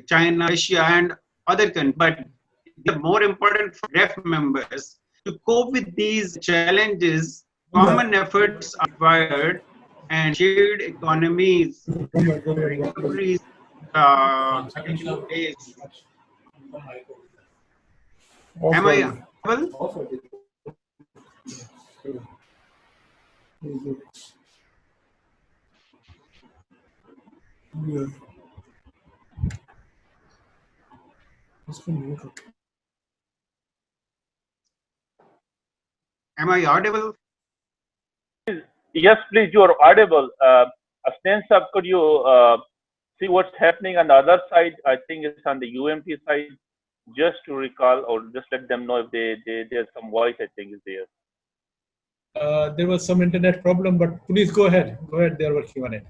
China, Russia, and other countries. But they're more important for GREF members. To cope with these challenges, common efforts are required, and shared economies recoveries taking place. Am I audible? Am I audible? Yes, please, you are audible. Asnan sir, could you see what's happening on the other side? I think it's on the UMT side. Just to recall, or just let them know if there's some voice, I think, is there. There was some internet problem, but please go ahead. Go ahead, they're working on it.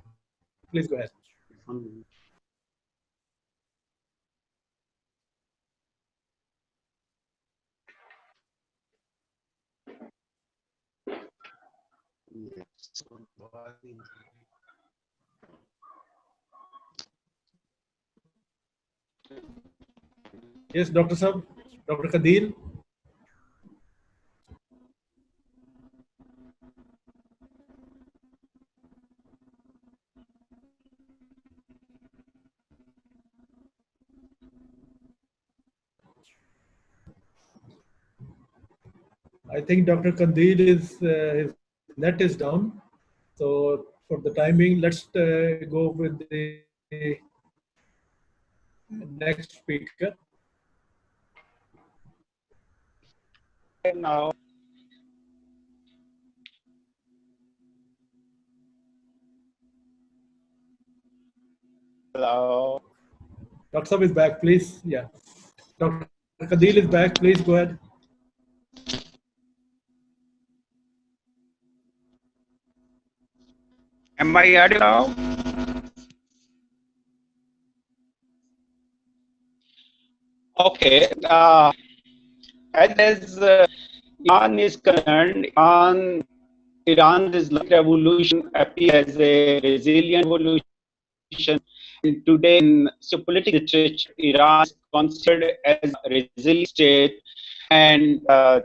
Please go ahead. Yes, Dr. Sab, Dr. Kadil. I think Dr. Kandil is his net is down. So for the time being, let's go with the next speaker. Now, hello. Dr. Sab is back, please. Yeah. Dr. Kadil is back. Please go ahead. Am I audible now? Okay. As Iran is concerned, Iran's Islamic revolution appears as a resilient revolution. And today, in political literature, Iran is considered as a resilient state, and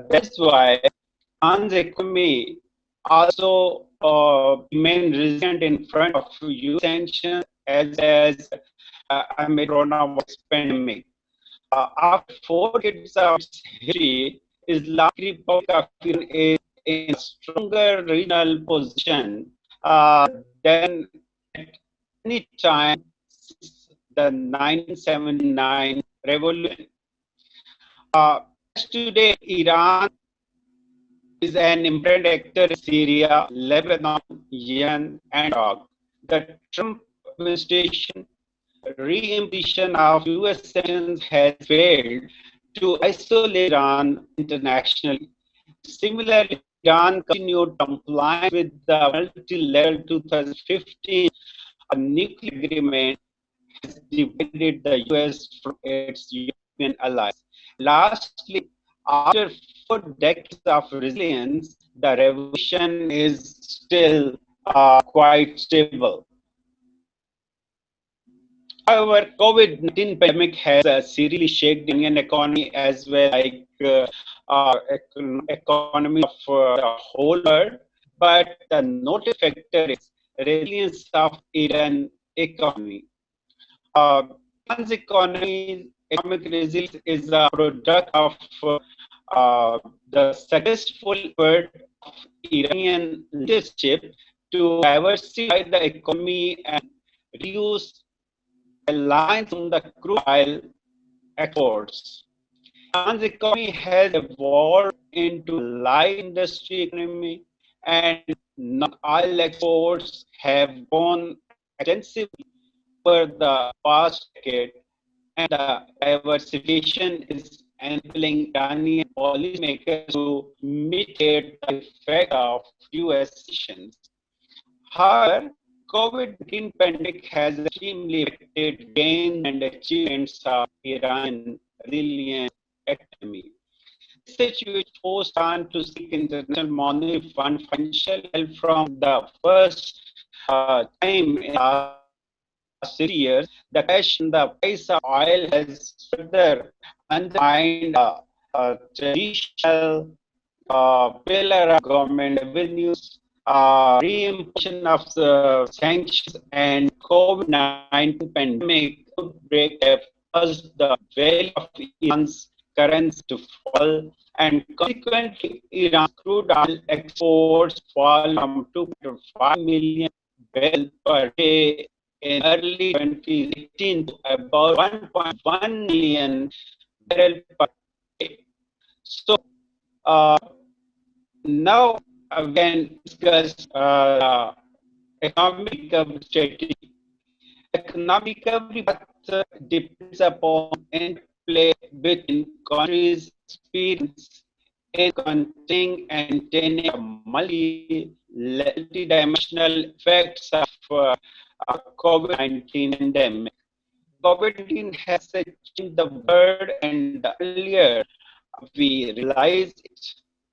that's why Iran's economy also remain resilient in front of US sanctions as amid coronavirus pandemic. After 4 decades of its history, Islamic Republic of Iran is in a stronger regional position than at any time since the 1979 revolution. Today, Iran is an important actor in Syria, Lebanon, Yemen, and Iraq. The Trump administration re-imposition of US sanctions has failed to isolate Iran internationally. Similarly, Iran continued compliance with the multi-level 2015 nuclear agreement has divided the US from its European allies. Lastly, after 4 decades of resilience, the revolution is still quite stable. However, COVID-19 pandemic has seriously shaken the Indian economy as well like economy of the whole world. But the notable factor is resilience of Iran economy. Iran's economic resilience is a product of the successful effort of Iranian leadership to diversify the economy and reduce reliance on the crude oil exports. Iran's economy has evolved into a light industry economy, and non-oil exports have grown extensively over the past decade, and the diversification is enabling Iranian policymakers to mitigate the effect of US sanctions. However, COVID-19 pandemic has extremely affected gains and achievements of Iranian resilient economy. This situation forced Iran to seek international monetary fund financial help from the first time in the last 6 years. The crash in the price of oil has further undermined traditional pillar of government revenues, reimposition of the sanctions, and COVID-19 pandemic outbreak have caused the value of Iran's currency to fall, and consequently, Iran's crude oil exports fall from 2.5 million barrels per day in early 2018 to about 1.1 million barrels per day. So, now we can discuss economic recovery strategy. Economic recovery path depends upon interplay between countries' experience in containing and maintaining the multi-dimensional effects of COVID-19 pandemic. COVID-19 has changed the world, and the earlier we realize it,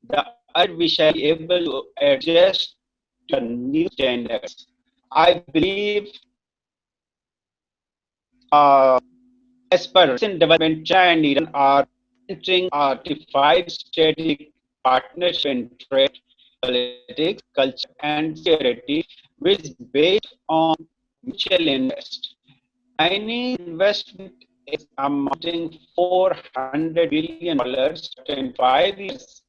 the earlier we shall be able to adjust to the new standards. I believe, as per recent development, China and Iran are entering a defined strategic partnership in trade, politics, culture, and security, which is based on mutual interest. Chinese investment is amounting $400 billion in 5 years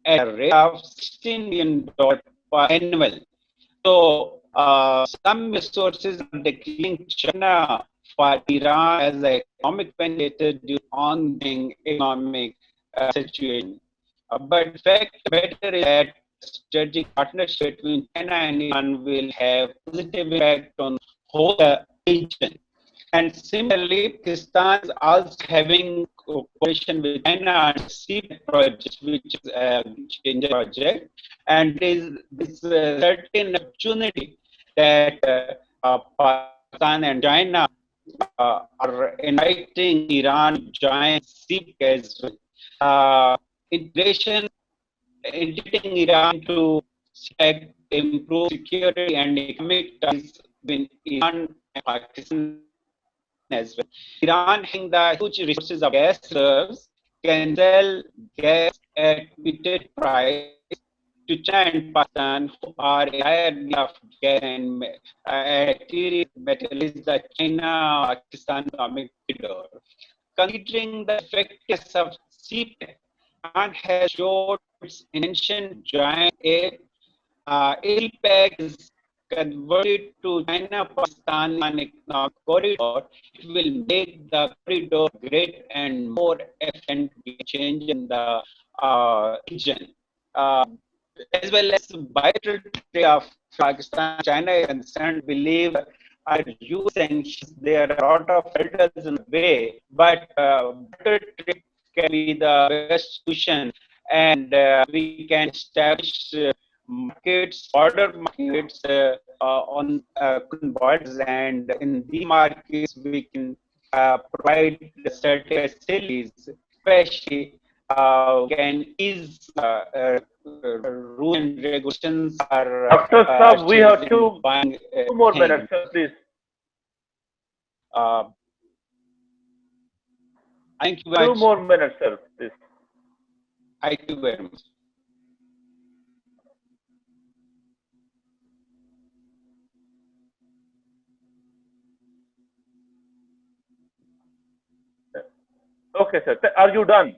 at a rate of $16 million per annual. So, some sources are declaring China for Iran as an economic competitor due to ongoing economic situation. But in fact, better is that strategic partnership between China and Iran will have positive impact on whole region. And similarly, Pakistan is also having cooperation with China and CPEC project, which is a change project, and this certain opportunity that Pakistan and China are inviting Iran to join CPEC as well. Integrating Iran to CPEC improve security and economic ties between Iran and Pakistan as well. Iran, having the huge resources of gas reserves, can sell gas at limited price to China and Pakistan, who are entirely of gas and metal is the China-Pakistan economic corridor. Considering the effectiveness of CPEC, Iran has showed its intention to join it. APEC is converted to China-Pakistan economic corridor. It will make the corridor great and more efficient change in the region. As well as bilateral trade of Pakistan, China is concerned, believe are used sanctions. There are a lot of hurdles in the way, but bilateral trade can be the best solution, and we can establish markets, border markets on borders, and in the markets we can provide certain facilities, especially can ease rules and regulations are Dr. Saab, we have two more things. minutes, sir, please. Thank you very much. 2 more minutes, sir, please. Thank you very much. Okay, sir. Are you done?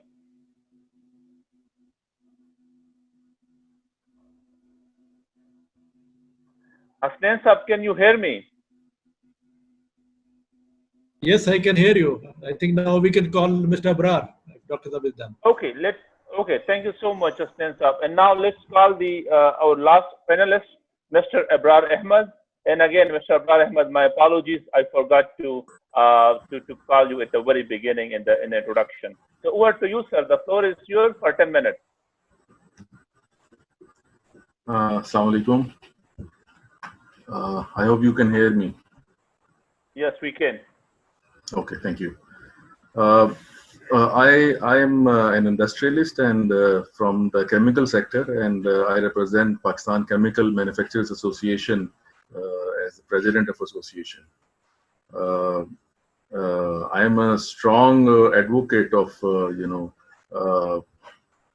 Hasnain Sahab, can you hear me? Yes, I can hear you. I think now we can call Mr. Abrar. Dr. Sahab is done. Okay, thank you so much, Hasnain Sahab. And now let's call the our last panelist, Mr. Abrar Ahmed. And again, Mr. Abrar Ahmed, my apologies, I forgot to call you at the very beginning in the introduction. So over to you, sir. The floor is yours for 10 minutes. Assalamu alaikum. I hope you can hear me. Yes, we can. Okay, thank you. I am an industrialist and from the chemical sector, and I represent Pakistan Chemical Manufacturers Association as the president of association. I am a strong advocate of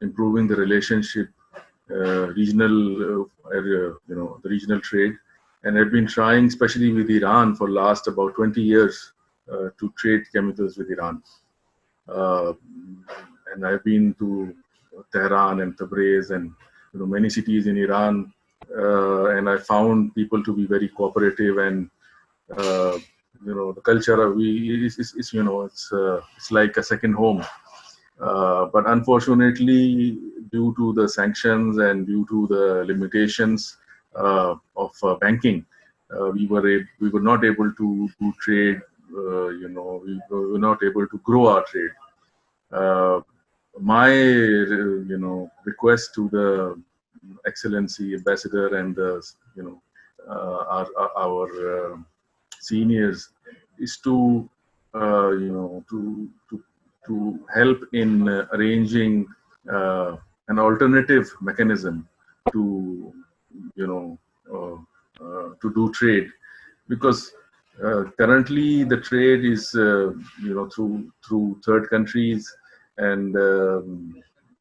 improving the relationship, regional the regional trade, and I've been trying, especially with Iran, for last about 20 years to trade chemicals with Iran. And I've been to Tehran and Tabriz and many cities in Iran, and I found people to be very cooperative, and the culture of it's like a second home. But unfortunately, due to the sanctions and due to the limitations of banking, we were not able to trade. We were not able to grow our trade. My request to the Excellency Ambassador and the our seniors is to to help in arranging an alternative mechanism to to do trade, because currently the trade is through third countries, and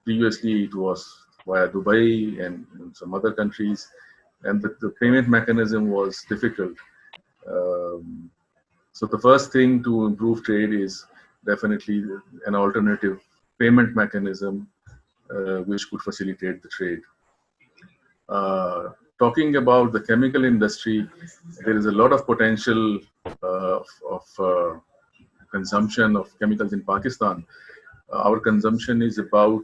previously it was via Dubai and some other countries, and the payment mechanism was difficult. So the first thing to improve trade is definitely an alternative payment mechanism which could facilitate the trade. Talking about the chemical industry, there is a lot of potential of consumption of chemicals in Pakistan. Our consumption is about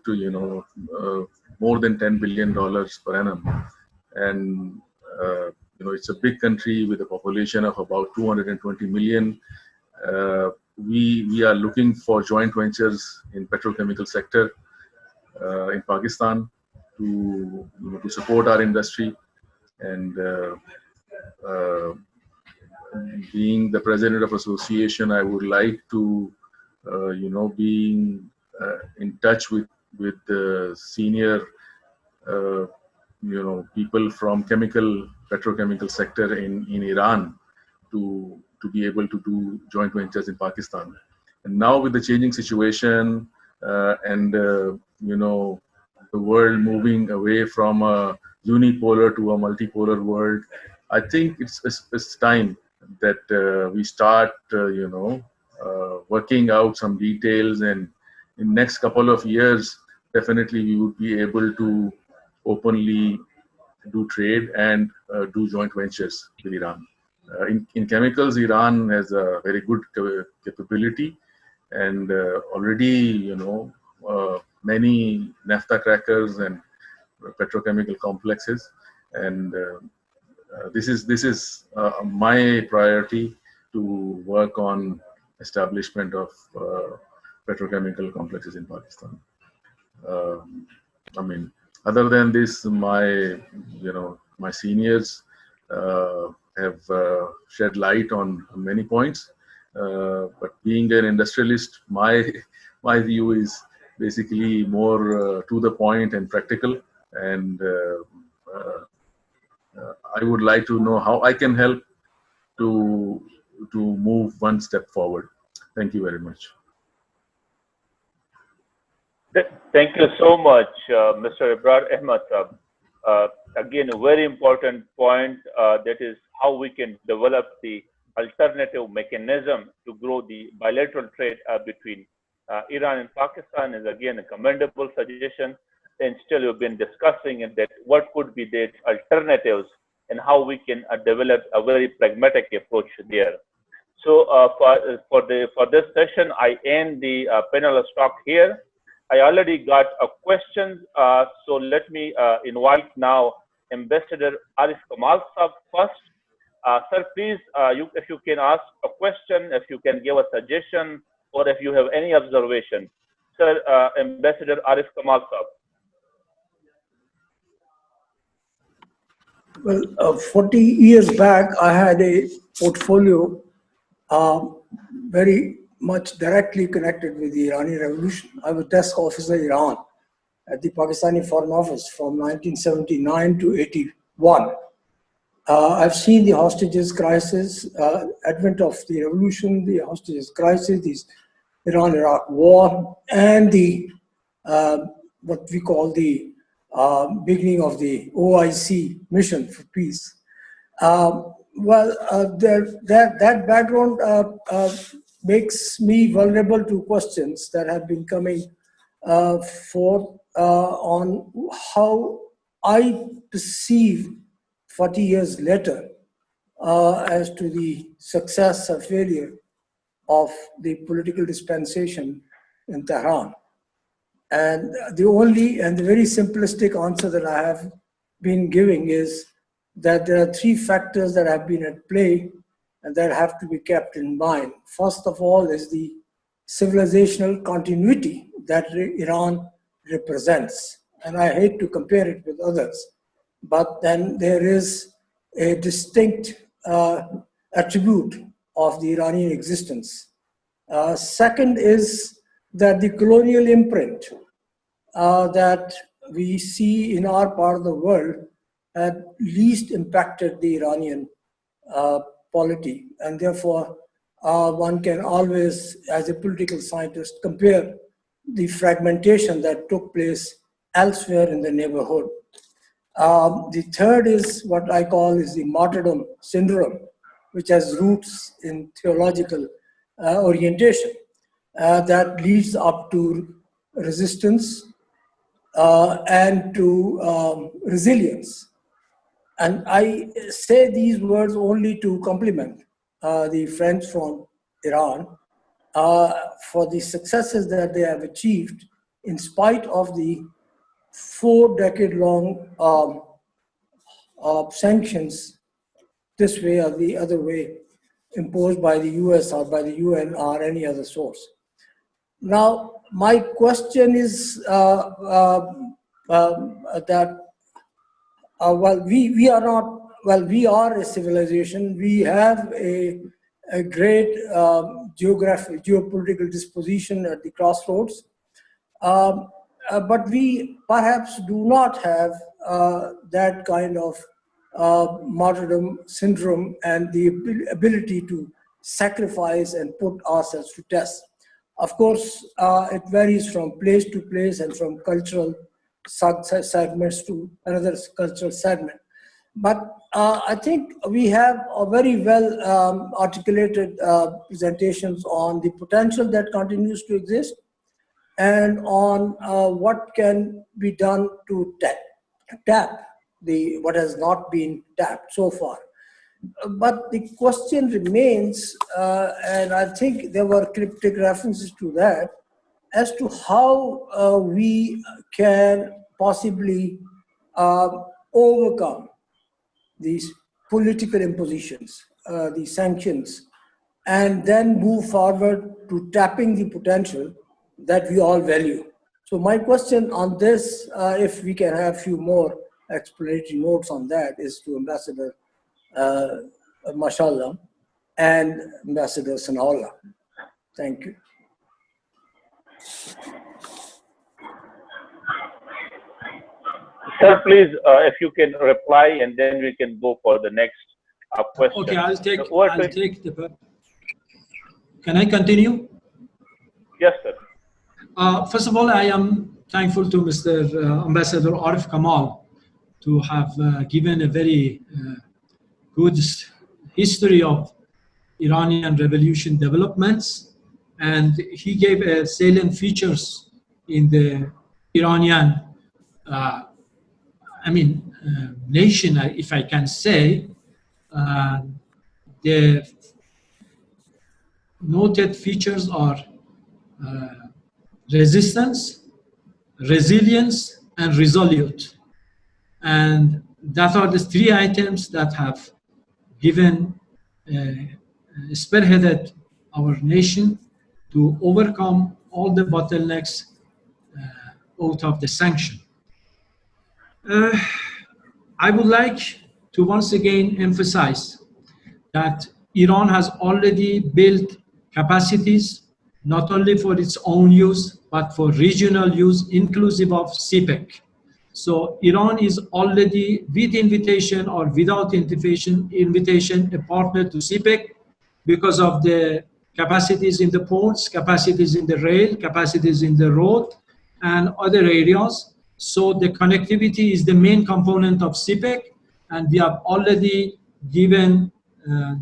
more than $10 billion per annum, and it's a big country with a population of about 220 million. We are looking for joint ventures in petrochemical sector in Pakistan to support our industry. And being the president of association, I would like to being in touch with the senior people from petrochemical sector in Iran to be able to do joint ventures in Pakistan. And now with the changing situation and the world moving away from a unipolar to a multipolar world, I think it's time that we start working out some details, and in next couple of years definitely we would be able to openly do trade and do joint ventures with Iran. In chemicals, Iran has a very good capability, and already many naphtha crackers and petrochemical complexes, and this is my priority to work on establishment of petrochemical complexes in Pakistan. I mean, other than this, my seniors have shed light on many points, but being an industrialist, my view is basically more to the point and practical, and I would like to know how I can help to move one step forward. Thank you very much. Thank you so much, Mr. Abrar Ahmed. Again, a very important point, that is how we can develop the alternative mechanism to grow the bilateral trade between Iran and Pakistan is again a commendable suggestion. And still you've been discussing it, that what could be the alternatives and how we can develop a very pragmatic approach there. So for this session, I end the panel talk here. I already got a question, so let me invite now Ambassador Arif Kamal Sahab first. Sir, please, if you can ask a question, if you can give a suggestion, or if you have any observation. Sir, Ambassador Arif Kamal Sahab. Well, 40 years back, I had a portfolio very much directly connected with the Iranian Revolution. I was desk officer Iran at the Pakistani Foreign Office from 1979 to 81. I've seen the hostages crisis, advent of the revolution, the hostages crisis, the Iran-Iraq war, and the what we call the beginning of the OIC mission for peace. That background makes me vulnerable to questions that have been coming forth on how I perceive 40 years later as to the success or failure of the political dispensation in Tehran. And the only and the very simplistic answer that I have been giving is that there are three factors that have been at play and that have to be kept in mind. First of all is the civilizational continuity that Iran represents. And I hate to compare it with others, but then there is a distinct attribute of the Iranian existence. Second is that the colonial imprint that we see in our part of the world had least impacted the Iranian polity. And therefore, one can always, as a political scientist, compare the fragmentation that took place elsewhere in the neighborhood. The third is what I call is the Martyrdom Syndrome, which has roots in theological orientation that leads up to resistance and to resilience. And I say these words only to compliment the friends from Iran for the successes that they have achieved in spite of the 4-decade-long sanctions this way or the other way imposed by the US or by the UN or any other source. Now, my question is that we are a civilization. We have a great geopolitical disposition at the crossroads, but we perhaps do not have that kind of martyrdom syndrome and the ability to sacrifice and put ourselves to test. Of course, it varies from place to place and from cultural segments to another cultural segment. But I think we have a very well articulated presentations on the potential that continues to exist and on what can be done to tap what has not been tapped so far. But the question remains, and I think there were cryptic references to that, as to how we can possibly overcome these political impositions, the sanctions, and then move forward to tapping the potential that we all value. So my question on this, if we can have a few more explanatory notes on that, is to Ambassador Mashallah and Ambassador Sanaola. Thank you. Sir, please, if you can reply, and then we can go for the next question. Okay, I'll take the. Can I continue? Yes, sir. First of all, I am thankful to Mr. Ambassador Arif Kamal to have given a very good history of Iranian revolution developments and he gave salient features in the Iranian, nation, if I can say. The noted features are resistance, resilience, and resolute. And that are the three items that have given, spearheaded our nation to overcome all the bottlenecks out of the sanction. I would like to once again emphasize that Iran has already built capacities not only for its own use, but for regional use, inclusive of CPEC. So Iran is already, with invitation or without invitation, a partner to CPEC because of the capacities in the ports, capacities in the rail, capacities in the road, and other areas. So the connectivity is the main component of CPEC, and we have already given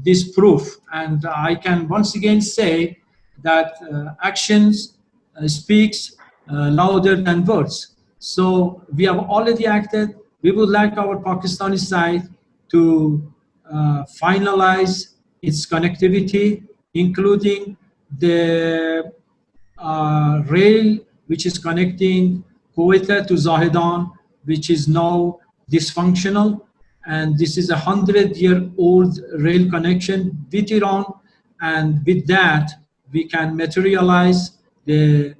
this proof. And I can once again say that actions speaks louder than words. So we have already acted. We would like our Pakistani side to finalize its connectivity, including the rail which is connecting Kuwait to Zahedan, which is now dysfunctional. And this is a 100-year-old rail connection with Iran. And with that, we can materialize the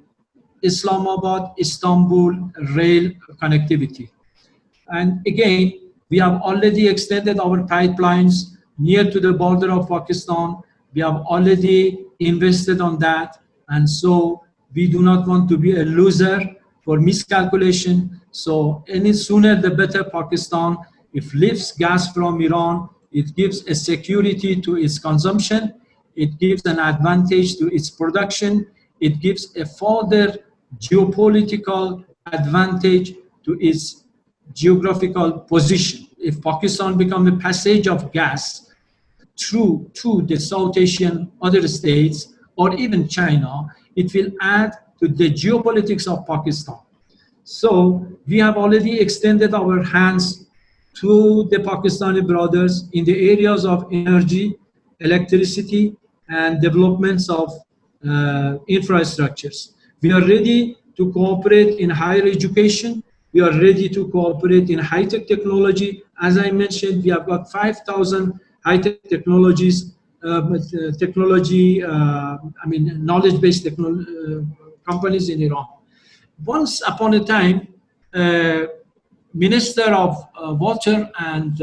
Islamabad-Istanbul rail connectivity. And again, we have already extended our pipelines near to the border of Pakistan. We have already invested on that. And so we do not want to be a loser for miscalculation. So any sooner the better Pakistan, if lifts gas from Iran, it gives a security to its consumption. It gives an advantage to its production. It gives a further geopolitical advantage to its geographical position. If Pakistan becomes a passage of gas through to the South Asian other states or even China, it will add to the geopolitics of Pakistan. So we have already extended our hands to the Pakistani brothers in the areas of energy, electricity, and developments of infrastructures. We are ready to cooperate in higher education. We are ready to cooperate in high-tech technology. As I mentioned, we have got 5,000 high-tech technologies, knowledge-based companies in Iran. Once upon a time, Minister of Water and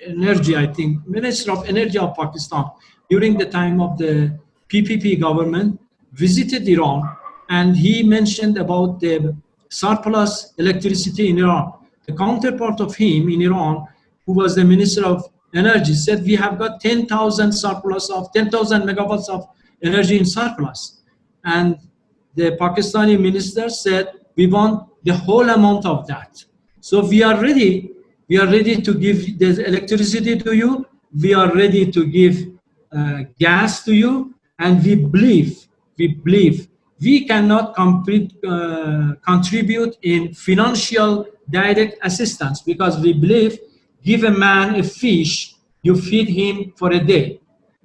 Energy, I think, Minister of Energy of Pakistan, during the time of the PPP government, visited Iran, and he mentioned about the surplus electricity in Iran. The counterpart of him in Iran, who was the Minister of Energy, said we have got 10,000 surplus of 10,000 megawatts of energy in surplus. And the Pakistani minister said, we want the whole amount of that. So we are ready to give the electricity to you. We are ready to give gas to you. And we believe we cannot contribute in financial direct assistance, because we believe, give a man a fish, you feed him for a day.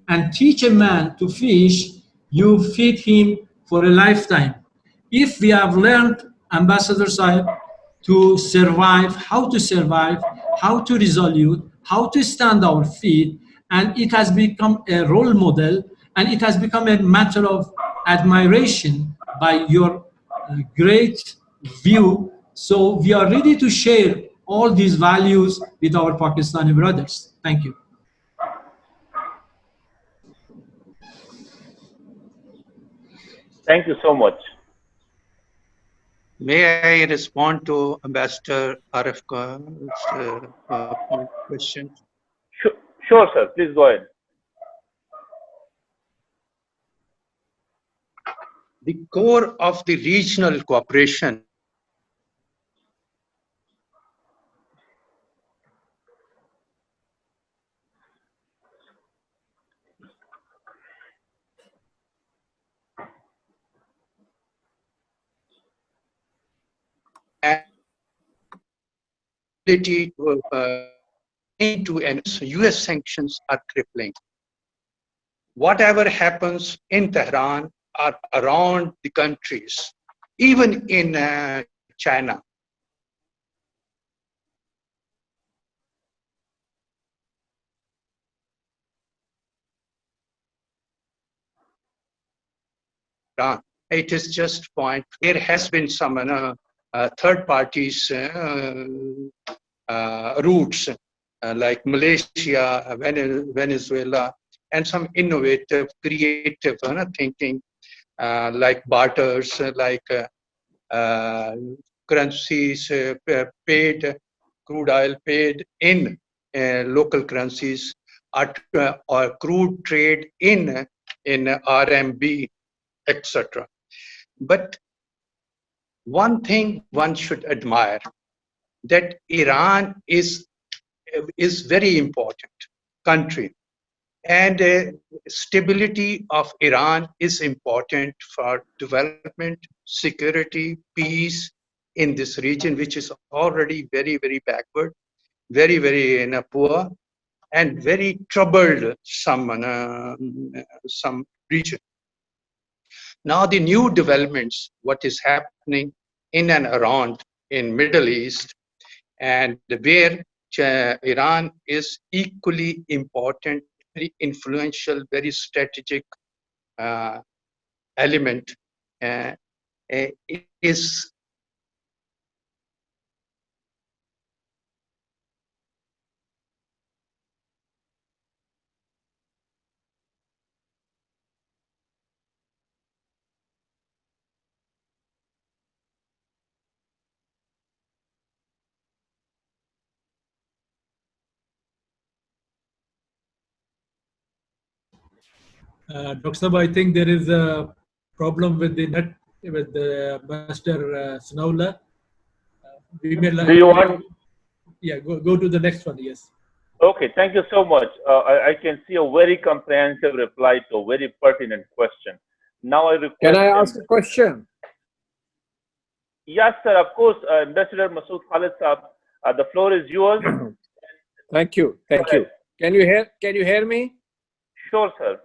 And teach a man to fish, you feed him for a lifetime. If we have learned, Ambassador Sahib, to survive, how to resolve, how to stand our feet, and it has become a role model, and it has become a matter of admiration by your great view. So we are ready to share all these values with our Pakistani brothers. Thank you. Thank you so much. May I respond to Ambassador Arif's question? Sure, sir. Please go ahead. The core of the regional cooperation ability to into and US sanctions are crippling. Whatever happens in Tehran or around the countries, even in China, it is just point. There has been some third parties routes like Malaysia, Venezuela, and some innovative, creative thinking like barters, like currencies paid, crude oil paid in local currencies, or crude trade in RMB, etc. But one thing one should admire, that Iran is very important country, and stability of Iran is important for development, security, peace in this region, which is already very, very backward, very, very poor, and very troubled some region. Now the new developments, what is happening in and around in Middle East, and where Iran is equally important, very influential, very strategic element, it is Dr. Sab, I think there is a problem with the net with the Master Sanaola. We may Do you want? Yeah, go to the next one. Yes. Okay, thank you so much. I can see a very comprehensive reply to a very pertinent question. Now I request. Can I ask a question? Yes, sir. Of course, Ambassador Masood Khalid Saab, the floor is yours. Thank you. Thank you. Can you hear me? Sure, sir.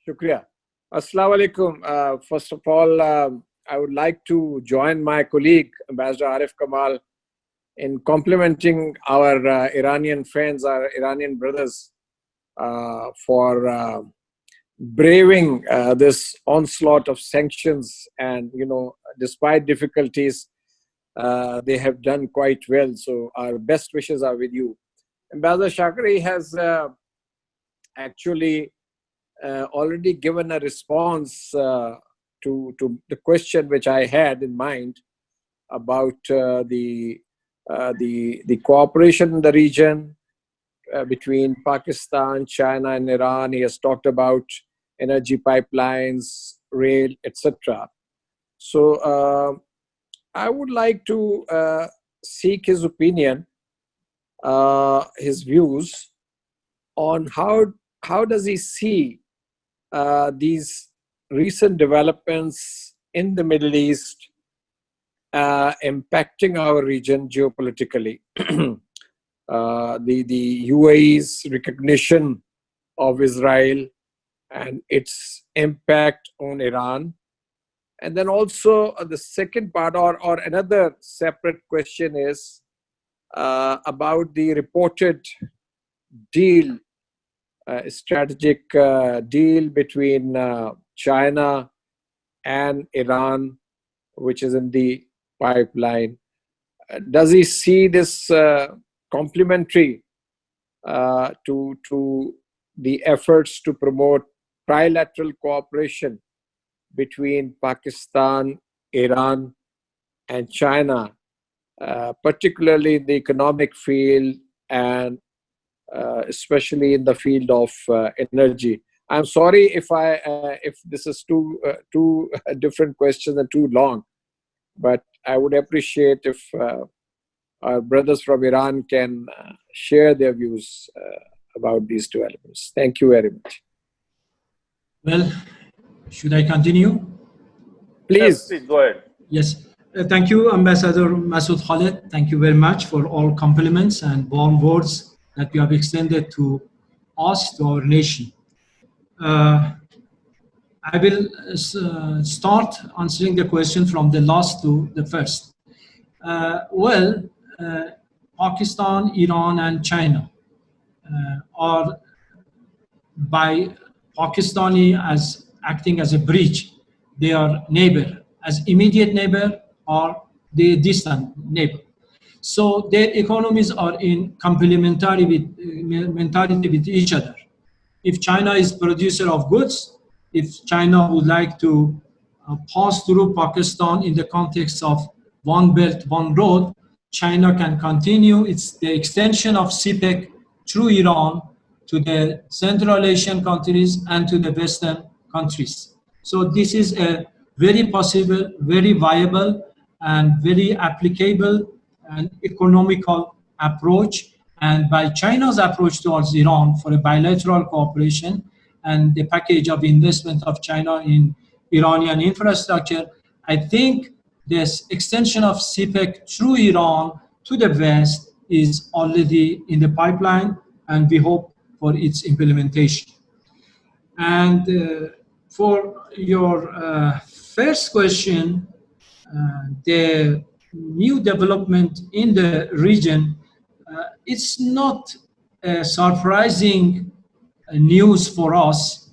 Shukriya. Assalamu alaikum. First of all, I would like to join my colleague, Ambassador Arif Kamal, in complimenting our Iranian friends, our Iranian brothers, for braving this onslaught of sanctions. And, despite difficulties, they have done quite well. So our best wishes are with you. Ambassador Shakri has actually already given a response to the question which I had in mind about the cooperation in the region between Pakistan, China, and Iran. He has talked about energy pipelines, rail, etc. So I would like to seek his opinion, his views on how does he see these recent developments in the Middle East impacting our region geopolitically. The UAE's recognition of Israel and its impact on Iran. And then also the second part, or another separate question, is about the reported deal, strategic deal between China and Iran, which is in the pipeline. Does he see this complementary to the efforts to promote trilateral cooperation between Pakistan, Iran, and China, particularly in the economic field and especially in the field of energy? I'm sorry if this is two different questions and too long, but I would appreciate if our brothers from Iran can share their views about these two elements. Thank you very much. Well, should I continue? Please. Yes, please go ahead. Yes. Thank you, Ambassador Masood Khalid. Thank you very much for all compliments and warm words that you have extended to us, to our nation. I will start answering the question from the last to the first. Pakistan, Iran, and China are by Pakistani as acting as a bridge. They are neighbor, as immediate neighbor or the distant neighbor. So their economies are in complementary mentality with each other. If China is producer of goods, if China would like to pass through Pakistan in the context of one belt, one road, China can continue. It's the extension of CPEC through Iran to the Central Asian countries and to the Western countries. So this is a very possible, very viable, and very applicable and economical approach. And by China's approach towards Iran for a bilateral cooperation and the package of investment of China in Iranian infrastructure, I think this extension of CPEC through Iran to the West is already in the pipeline, and we hope for its implementation. And for your first question, the new development in the region, it's not surprising news for us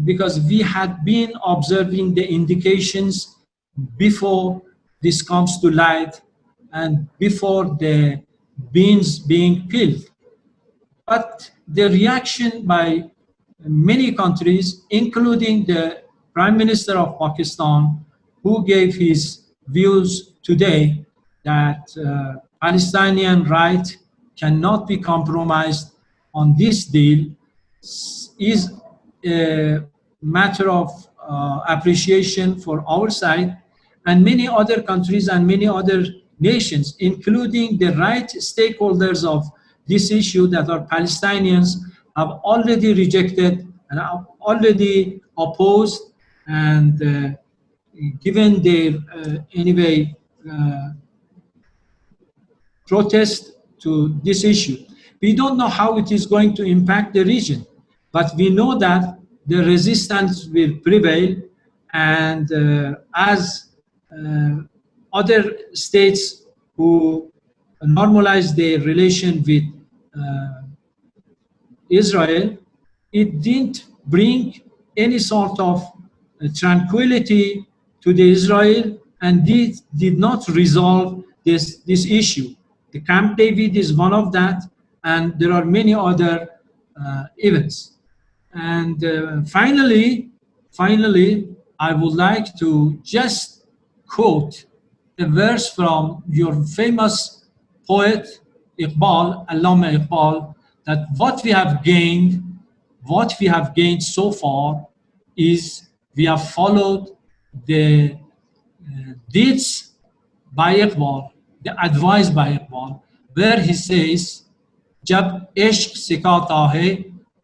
because we had been observing the indications before this comes to light and before the beans being peeled. But the reaction by many countries, including the Prime Minister of Pakistan, who gave his views today that Palestinian right cannot be compromised on this deal, is a matter of appreciation for our side, and many other countries and many other nations, including the right stakeholders of this issue that are Palestinians, have already rejected and have already opposed and given their protest to this issue. We don't know how it is going to impact the region, but we know that the resistance will prevail, and as other states who normalize their relation with Israel, it didn't bring any sort of tranquility to the Israel, and this did not resolve this issue. The Camp David is one of that, and there are many other events. And finally, I would like to just quote a verse from your famous poet Iqbal, Allama Iqbal, that what we have gained so far is we have followed the deeds by Iqbal, the advice by Iqbal, where he says, जब इश्क सिखाता है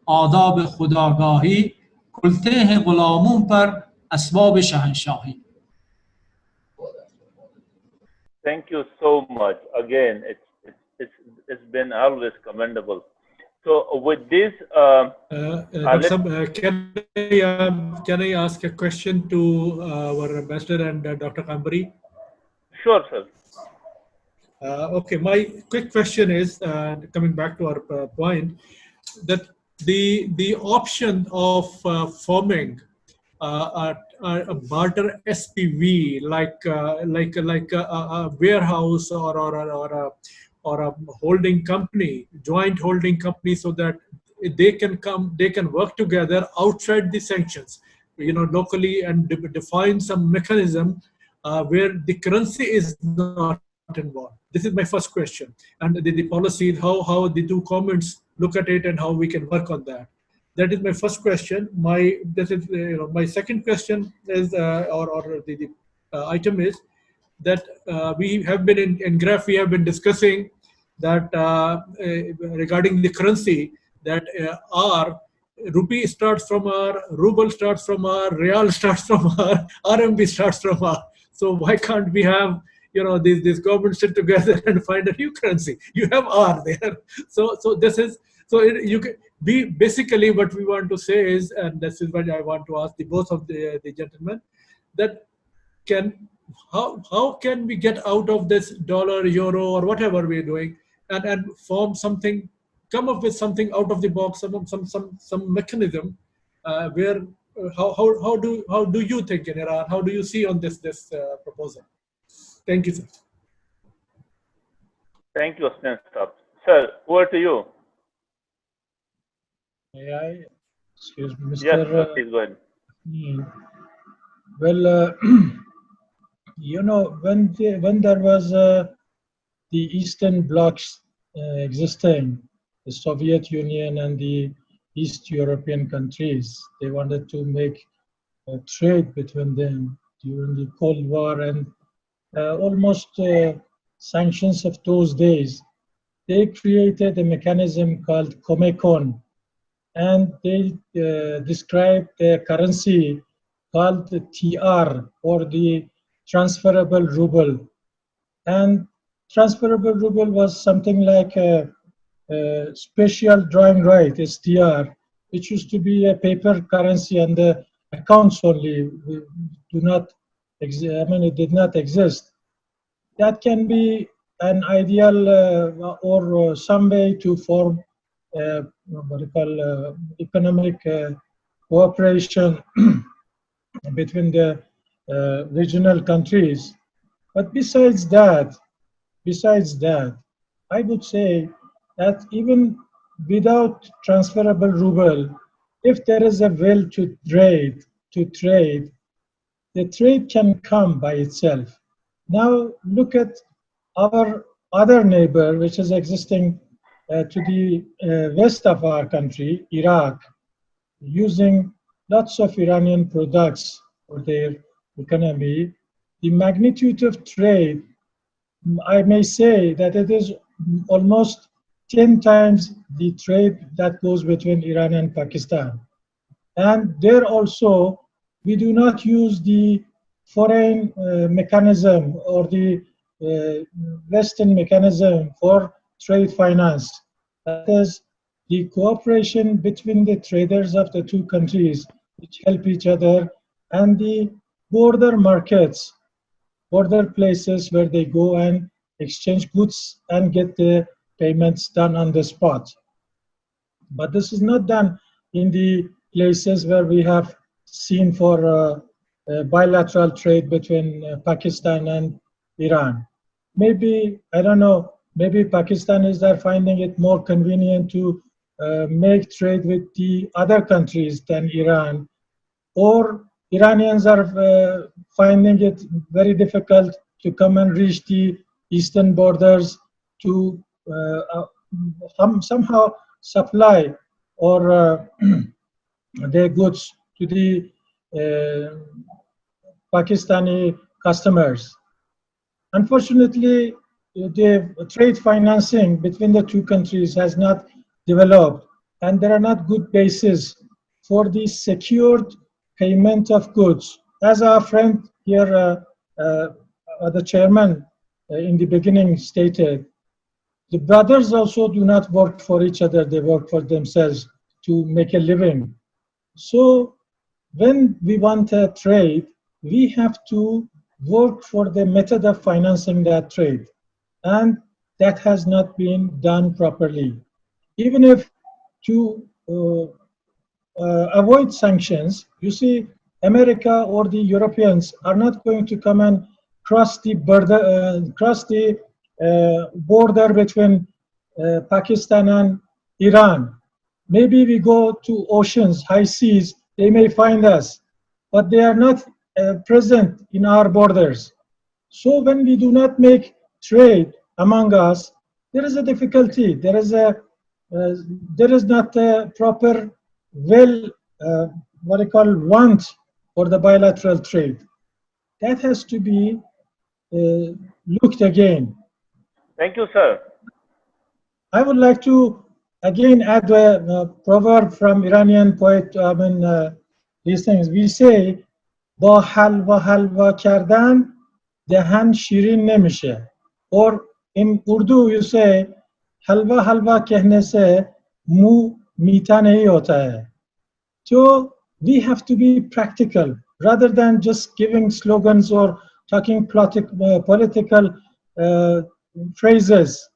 आदाब खुदागाही खुलते हैं गुलामों पर असबाब Shahanshahi. Thank you so much. Again, it's been always commendable. So with this, can I ask a question to our ambassador and Dr. Kambari? Sure, sir. Okay, my quick question is, coming back to our point, that the option of forming a barter SPV, like a warehouse or a holding company, joint holding company, so that they can work together outside the sanctions, locally, and define some mechanism where the currency is not involved. This is my first question, and the policy, how the two comments look at it and how we can work on that. That is my first question. My second question is, the item is that we have been in GREF, we have been discussing that regarding the currency, that our rupee starts from our, ruble starts from our, real starts from our, RMB starts from our. So why can't we have, these governments sit together and find a new currency? You have R there. So this is, you can be, basically what we want to say is, and this is what I want to ask both of the gentlemen, that how can we get out of this dollar, euro, or whatever we're doing, and form something, come up with something out of the box, some mechanism where how do you think in Iran? How do you see on this proposal? Thank you, sir. Thank you, Hasnain Saab. Sir, over to you. May I? Excuse me, Mr. Yes, sir, please go ahead. Well, when there was the Eastern blocs existing, the Soviet Union and the East European countries, they wanted to make a trade between them during the Cold War, and almost sanctions of those days. They created a mechanism called Comecon, and they described the currency called the TR, or the transferable ruble. And transferable ruble was something like a special drawing right, SDR, which used to be a paper currency, and the accounts only do not it did not exist. That can be an ideal or some way to form what you call economic cooperation between the regional countries. But besides that, I would say that even without transferable ruble, if there is a will to trade, the trade can come by itself. Now look at our other neighbor, which is existing to the west of our country, Iraq, using lots of Iranian products for their economy. The magnitude of trade, I may say that it is almost 10 times the trade that goes between Iran and Pakistan. And there also, we do not use the foreign mechanism or the Western mechanism for trade finance. That is the cooperation between the traders of the two countries, which help each other, and the border markets, border places where they go and exchange goods and get the payments done on the spot. But this is not done in the places where we have seen for bilateral trade between Pakistan and Iran. Maybe, I don't know, maybe Pakistanis are finding it more convenient to make trade with the other countries than Iran, or Iranians are finding it very difficult to come and reach the eastern borders to somehow supply or their goods to the Pakistani customers. Unfortunately, the trade financing between the two countries has not developed, and there are not good bases for the secured payment of goods. As our friend here, the chairman in the beginning stated, the brothers also do not work for each other, they work for themselves to make a living. So when we want a trade, we have to work for the method of financing that trade. And that has not been done properly. Even if to avoid sanctions, you see, America or the Europeans are not going to come and cross the border between Pakistan and Iran. Maybe we go to oceans, high seas, they may find us, but they are not present in our borders. So when we do not make trade among us, there is a difficulty. There is not a proper want for the bilateral trade. That has to be looked again. Thank you, sir. I would like to again add a proverb from Iranian poet. These things we say, ba halwa halwa kardan دهن شیرین نمیشه. Or in Urdu you say halwa halwa kehne se muh meeta nahi hota hai. So we have to be practical rather than just giving slogans or talking political phrases.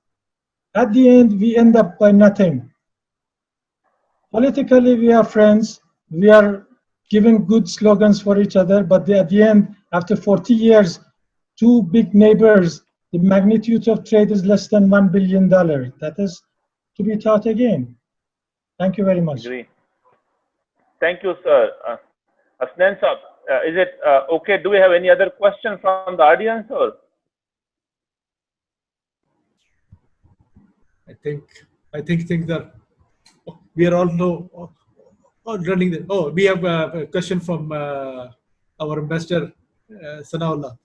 At the end, we end up by nothing. Politically, we are friends. We are giving good slogans for each other, but at the end, after 40 years, two big neighbors, the magnitude of trade is less than $1 billion. That is to be taught again. Thank you very much. Agree. Thank you, sir. Hasnain Saab, is it okay? Do we have any other questions from the audience? Or I think things are. We are also running. We have a question from our ambassador, Sanaola.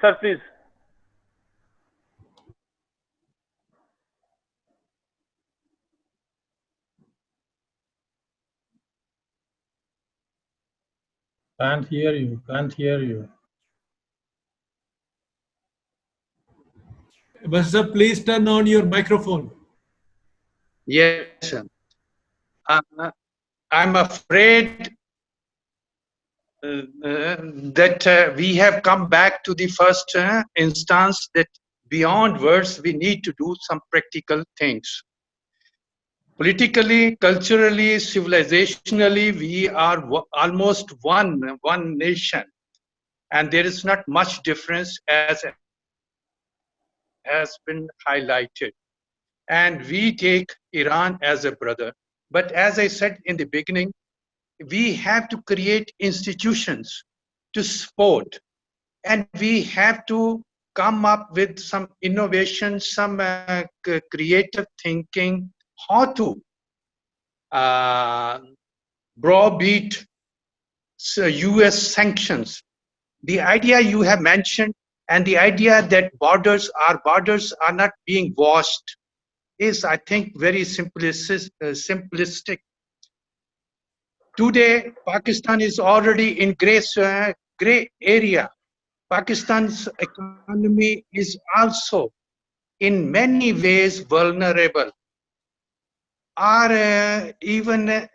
sir, please. Can't hear you. Can't hear you. Ambassador, please turn on your microphone. Yes, sir. I'm afraid that we have come back to the first instance that beyond words, we need to do some practical things. Politically, culturally, civilizationally, we are almost one nation. And there is not much difference as has been highlighted. And we take Iran as a brother. But as I said in the beginning, we have to create institutions to support, and we have to come up with some innovation, some creative thinking, how to browbeat US sanctions. The idea you have mentioned and the idea that borders are not being washed is, I think, very simplistic. Today, Pakistan is already in gray area. Pakistan's economy is also in many ways vulnerable. Our even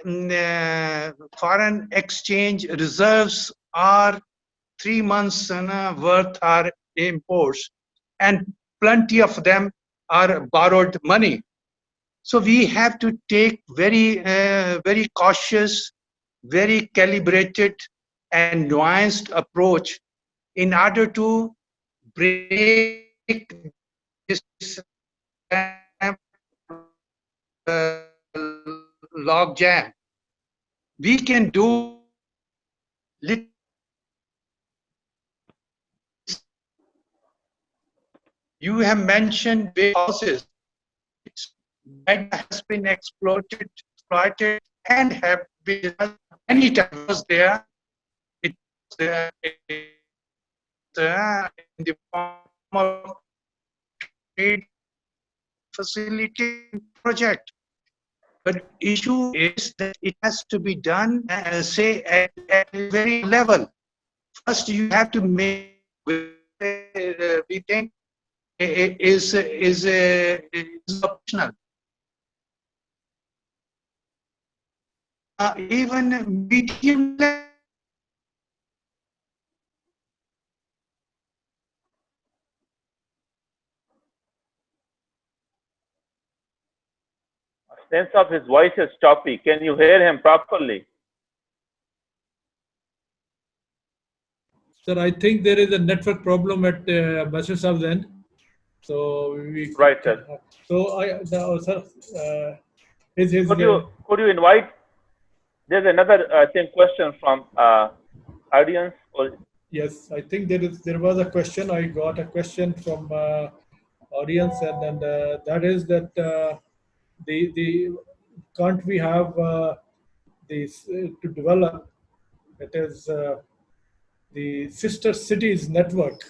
foreign exchange reserves are 3 months worth are imports, and plenty of them are borrowed money. So we have to take very cautious, very calibrated and nuanced approach in order to break this log jam. We can do little. You have mentioned causes that has been exploited, and have been many times there. It was in the form of trade facility project. But issue is that it has to be done, say, at a very level. First, you have to make we think is optional. Even medium level. Sense of his voice is choppy. Can you hear him properly? Sir, I think there is a network problem at Ambassador Saab's end. So we right, sir. So sir, could you invite? There's another question from audience. Yes, I think there was a question. I got a question from audience, and that is that the can't we have this to develop? It is the sister cities network,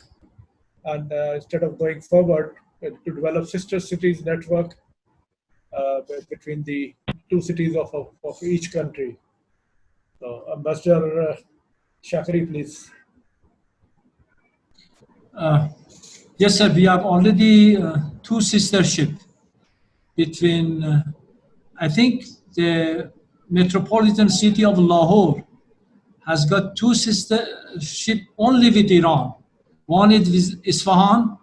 and instead of going forward to develop sister cities network between the two cities of each country. So Ambassador Shakri, please. Yes, sir. We have already two sistership between, I think, the metropolitan city of Lahore has got two sistership only with Iran. One is with Isfahan,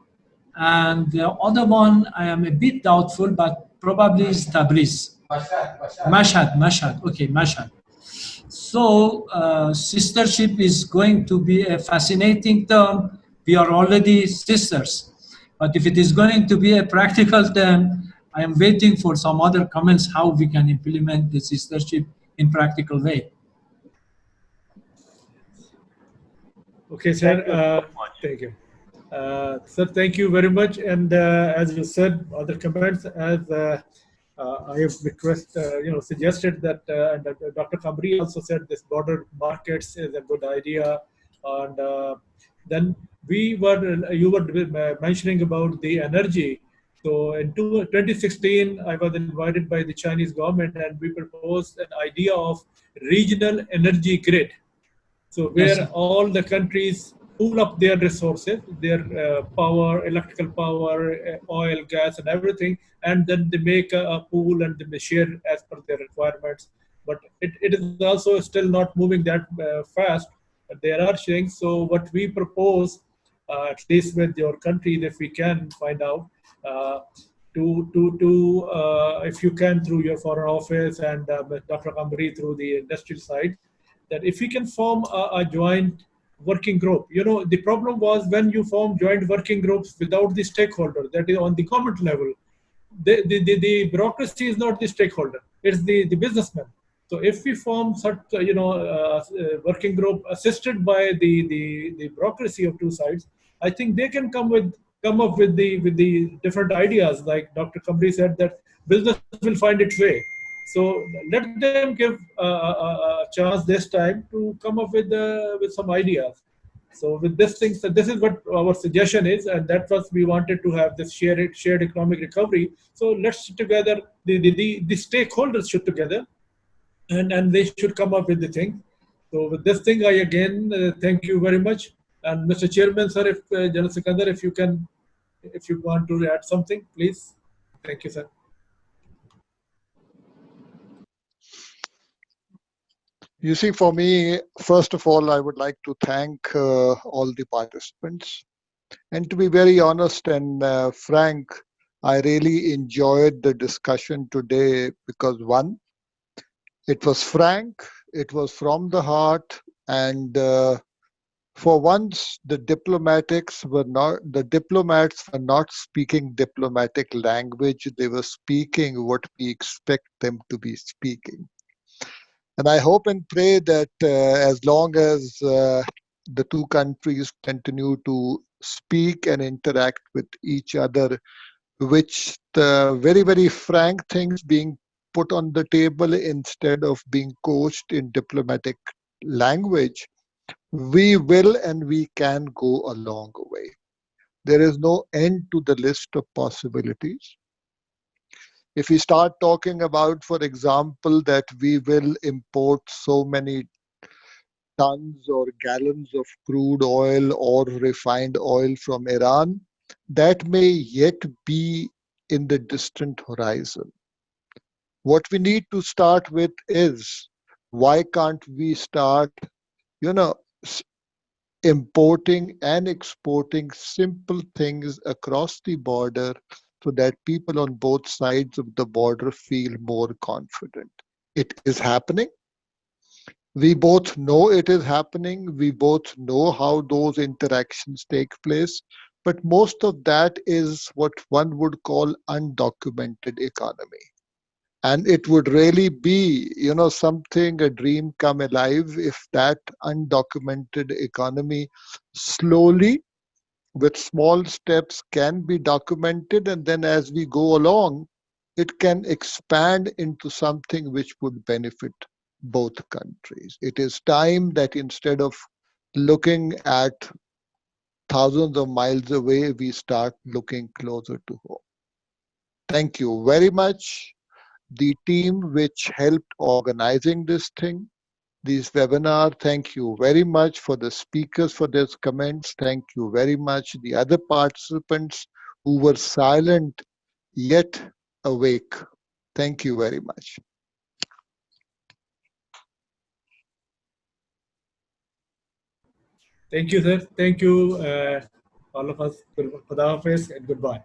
and the other one I am a bit doubtful, but probably is Tabriz. Mashhad. Okay, Mashhad. So sistership is going to be a fascinating term. We are already sisters. But if it is going to be a practical term, I am waiting for some other comments how we can implement the sistership in practical way. Okay, sir. Thank you so much. Thank you. Sir, thank you very much. And as you said, other comments, as I have suggested that, and Dr. Khamri also said this border markets is a good idea. And then you were mentioning about the energy. So in 2016, I was invited by the Chinese government, and we proposed an idea of regional energy grid. So where Yes, all the countries pool up their resources, their power, electrical power, oil, gas, and everything, and then they make a pool and they share as per their requirements. But it is also still not moving that fast. There are things. So what we propose, at least with your country, if we can find out, if you can through your foreign office and Dr. Kambari through the industrial side, that if we can form a joint working group. The problem was when you form joint working groups without the stakeholder, that is on the government level, the bureaucracy is not the stakeholder, it's the businessman. So if we form such working group assisted by the bureaucracy of two sides, I think they can come up with the different ideas. Like Dr. Kambri said, that business will find its way. So let them give a chance this time to come up with some ideas. So with this thing, so this is what our suggestion is, and that's what we wanted to have, this shared economic recovery. So let's sit together, the stakeholders should together, and they should come up with the thing. So with this thing, I again thank you very much. And Mr. Chairman, sir, if General Sikandar, if you want to add something, please. Thank you, sir. You see, for me, first of all, I would like to thank all the participants. And to be very honest and frank, I really enjoyed the discussion today because, one, it was frank, it was from the heart, and for once, the diplomats were not speaking diplomatic language. They were speaking what we expect them to be speaking. And I hope and pray that as long as the two countries continue to speak and interact with each other, which the very, very frank things being put on the table instead of being coached in diplomatic language, we will and we can go a long way. There is no end to the list of possibilities. If we start talking about, for example, that we will import so many tons or gallons of crude oil or refined oil from Iran, that may yet be in the distant horizon. What we need to start with is, why can't we start, importing and exporting simple things across the border so that people on both sides of the border feel more confident? It is happening. We both know it is happening. We both know how those interactions take place. But most of that is what one would call undocumented economy. And it would really be, something, a dream come alive if that undocumented economy slowly, with small steps, can be documented. And then as we go along, it can expand into something which would benefit both countries. It is time that instead of looking at thousands of miles away, we start looking closer to home. Thank you very much. The team which helped organizing this thing, this webinar. Thank you very much for the speakers for their comments. Thank you very much the other participants who were silent yet awake. Thank you very much. Thank you, sir. Thank you, all of us. Khuda Hafiz and goodbye.